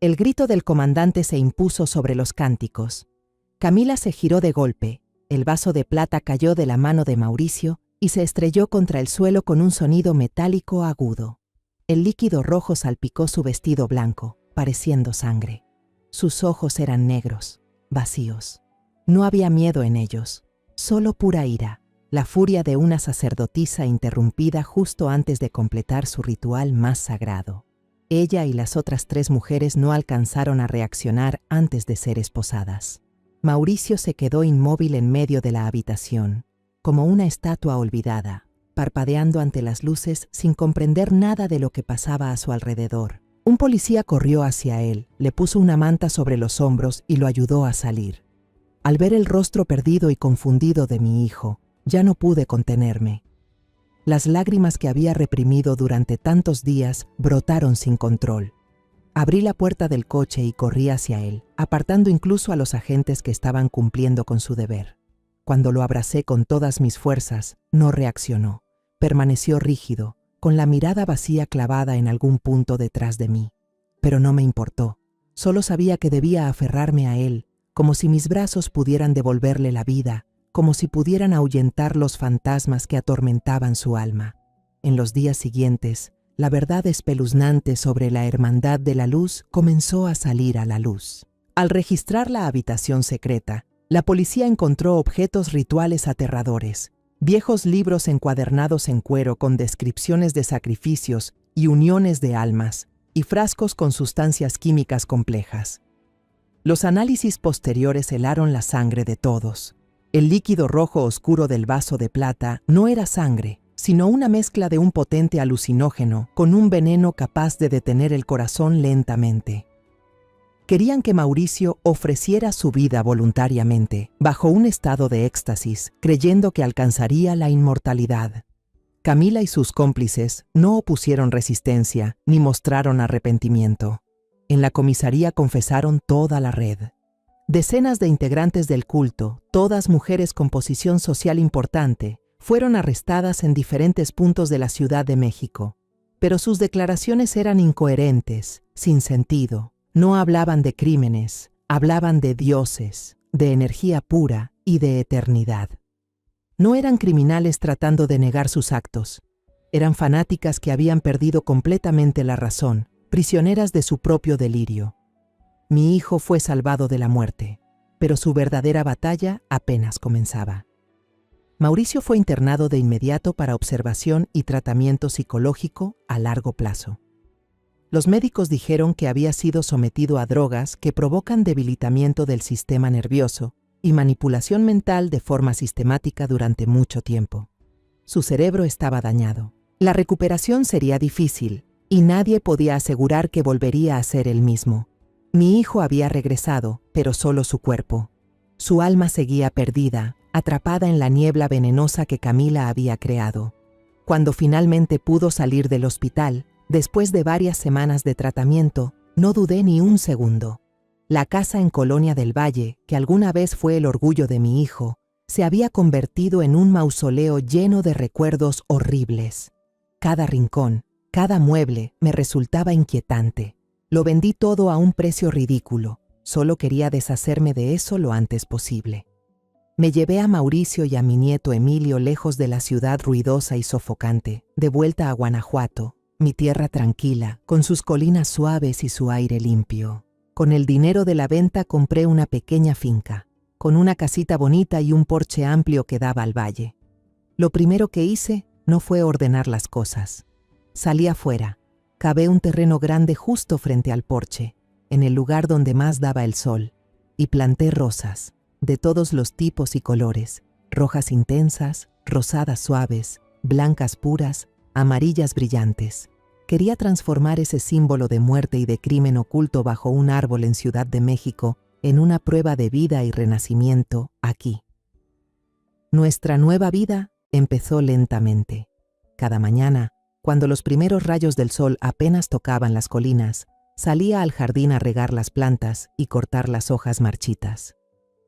El grito del comandante se impuso sobre los cánticos. Camila se giró de golpe, el vaso de plata cayó de la mano de Mauricio y se estrelló contra el suelo con un sonido metálico agudo. El líquido rojo salpicó su vestido blanco, pareciendo sangre. Sus ojos eran negros, vacíos. No había miedo en ellos, solo pura ira, la furia de una sacerdotisa interrumpida justo antes de completar su ritual más sagrado. Ella y las otras 3 mujeres no alcanzaron a reaccionar antes de ser esposadas. Mauricio se quedó inmóvil en medio de la habitación, como una estatua olvidada, parpadeando ante las luces sin comprender nada de lo que pasaba a su alrededor. Un policía corrió hacia él, le puso una manta sobre los hombros y lo ayudó a salir. Al ver el rostro perdido y confundido de mi hijo, ya no pude contenerme. Las lágrimas que había reprimido durante tantos días brotaron sin control. Abrí la puerta del coche y corrí hacia él, apartando incluso a los agentes que estaban cumpliendo con su deber. Cuando lo abracé con todas mis fuerzas, no reaccionó. Permaneció rígido, con la mirada vacía clavada en algún punto detrás de mí. Pero no me importó. Solo sabía que debía aferrarme a él, como si mis brazos pudieran devolverle la vida, como si pudieran ahuyentar los fantasmas que atormentaban su alma. En los días siguientes, la verdad espeluznante sobre la hermandad de la luz comenzó a salir a la luz. Al registrar la habitación secreta, la policía encontró objetos rituales aterradores, viejos libros encuadernados en cuero con descripciones de sacrificios y uniones de almas, y frascos con sustancias químicas complejas. Los análisis posteriores helaron la sangre de todos. El líquido rojo oscuro del vaso de plata no era sangre, sino una mezcla de un potente alucinógeno con un veneno capaz de detener el corazón lentamente. Querían que Mauricio ofreciera su vida voluntariamente, bajo un estado de éxtasis, creyendo que alcanzaría la inmortalidad. Camila y sus cómplices no opusieron resistencia ni mostraron arrepentimiento. En la comisaría confesaron toda la red. Decenas de integrantes del culto, todas mujeres con posición social importante, fueron arrestadas en diferentes puntos de la Ciudad de México. Pero sus declaraciones eran incoherentes, sin sentido. No hablaban de crímenes, hablaban de dioses, de energía pura y de eternidad. No eran criminales tratando de negar sus actos. Eran fanáticas que habían perdido completamente la razón, prisioneras de su propio delirio. Mi hijo fue salvado de la muerte, pero su verdadera batalla apenas comenzaba. Mauricio fue internado de inmediato para observación y tratamiento psicológico a largo plazo. Los médicos dijeron que había sido sometido a drogas que provocan debilitamiento del sistema nervioso y manipulación mental de forma sistemática durante mucho tiempo. Su cerebro estaba dañado. La recuperación sería difícil y nadie podía asegurar que volvería a ser el mismo. Mi hijo había regresado, pero solo su cuerpo. Su alma seguía perdida, atrapada en la niebla venenosa que Camila había creado. Cuando finalmente pudo salir del hospital, después de varias semanas de tratamiento, no dudé ni un segundo. La casa en Colonia del Valle, que alguna vez fue el orgullo de mi hijo, se había convertido en un mausoleo lleno de recuerdos horribles. Cada rincón, cada mueble me resultaba inquietante. Lo vendí todo a un precio ridículo. Solo quería deshacerme de eso lo antes posible. Me llevé a Mauricio y a mi nieto Emilio lejos de la ciudad ruidosa y sofocante, de vuelta a Guanajuato, mi tierra tranquila, con sus colinas suaves y su aire limpio. Con el dinero de la venta compré una pequeña finca, con una casita bonita y un porche amplio que daba al valle. Lo primero que hice no fue ordenar las cosas. Salí afuera, cavé un terreno grande justo frente al porche, en el lugar donde más daba el sol, y planté rosas, de todos los tipos y colores, rojas intensas, rosadas suaves, blancas puras, amarillas brillantes. Quería transformar ese símbolo de muerte y de crimen oculto bajo un árbol en Ciudad de México en una prueba de vida y renacimiento aquí. Nuestra nueva vida empezó lentamente. Cada mañana, cuando los primeros rayos del sol apenas tocaban las colinas, salía al jardín a regar las plantas y cortar las hojas marchitas.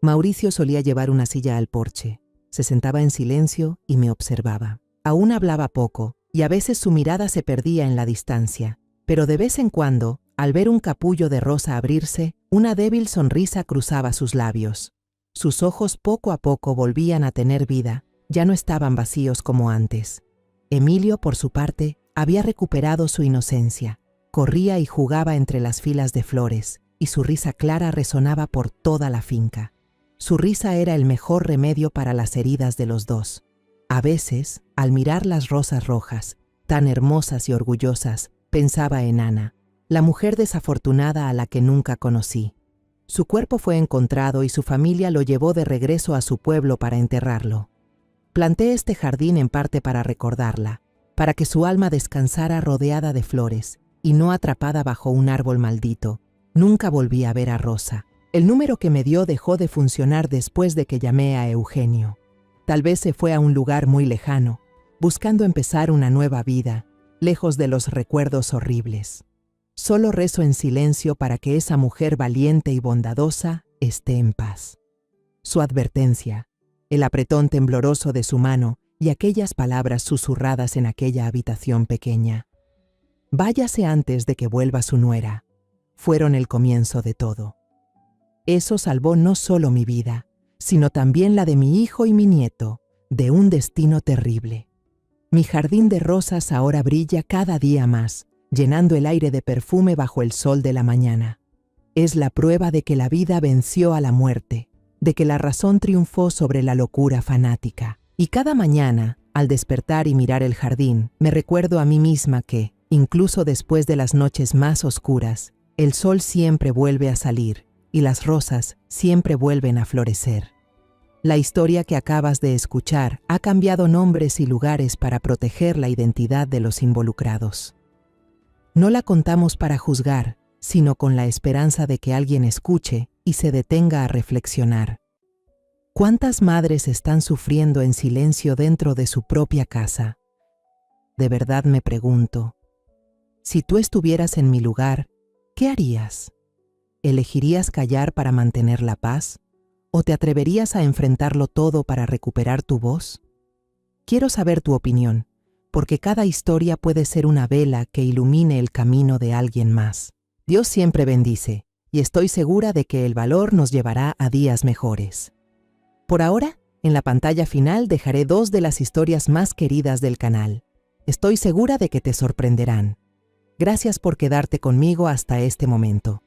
Mauricio solía llevar una silla al porche. Se sentaba en silencio y me observaba. Aún hablaba poco, y a veces su mirada se perdía en la distancia, pero de vez en cuando, al ver un capullo de rosa abrirse, una débil sonrisa cruzaba sus labios. Sus ojos poco a poco volvían a tener vida, ya no estaban vacíos como antes. Emilio, por su parte, había recuperado su inocencia. Corría y jugaba entre las filas de flores, y su risa clara resonaba por toda la finca. Su risa era el mejor remedio para las heridas de los dos. A veces, al mirar las rosas rojas, tan hermosas y orgullosas, pensaba en Ana, la mujer desafortunada a la que nunca conocí. Su cuerpo fue encontrado y su familia lo llevó de regreso a su pueblo para enterrarlo. Planté este jardín en parte para recordarla, para que su alma descansara rodeada de flores y no atrapada bajo un árbol maldito. Nunca volví a ver a Rosa. El número que me dio dejó de funcionar después de que llamé a Eugenio. Tal vez se fue a un lugar muy lejano, buscando empezar una nueva vida, lejos de los recuerdos horribles. Solo rezo en silencio para que esa mujer valiente y bondadosa esté en paz. Su advertencia, el apretón tembloroso de su mano y aquellas palabras susurradas en aquella habitación pequeña. Váyase antes de que vuelva su nuera, fueron el comienzo de todo. Eso salvó no solo mi vida, sino también la de mi hijo y mi nieto, de un destino terrible. Mi jardín de rosas ahora brilla cada día más, llenando el aire de perfume bajo el sol de la mañana. Es la prueba de que la vida venció a la muerte, de que la razón triunfó sobre la locura fanática. Y cada mañana, al despertar y mirar el jardín, me recuerdo a mí misma que, incluso después de las noches más oscuras, el sol siempre vuelve a salir y las rosas siempre vuelven a florecer. La historia que acabas de escuchar ha cambiado nombres y lugares para proteger la identidad de los involucrados. No la contamos para juzgar, sino con la esperanza de que alguien escuche y se detenga a reflexionar. ¿Cuántas madres están sufriendo en silencio dentro de su propia casa? De verdad me pregunto, si tú estuvieras en mi lugar, ¿qué harías? ¿Elegirías callar para mantener la paz? ¿O te atreverías a enfrentarlo todo para recuperar tu voz? Quiero saber tu opinión, porque cada historia puede ser una vela que ilumine el camino de alguien más. Dios siempre bendice, y estoy segura de que el valor nos llevará a días mejores. Por ahora, en la pantalla final dejaré 2 de las historias más queridas del canal. Estoy segura de que te sorprenderán. Gracias por quedarte conmigo hasta este momento.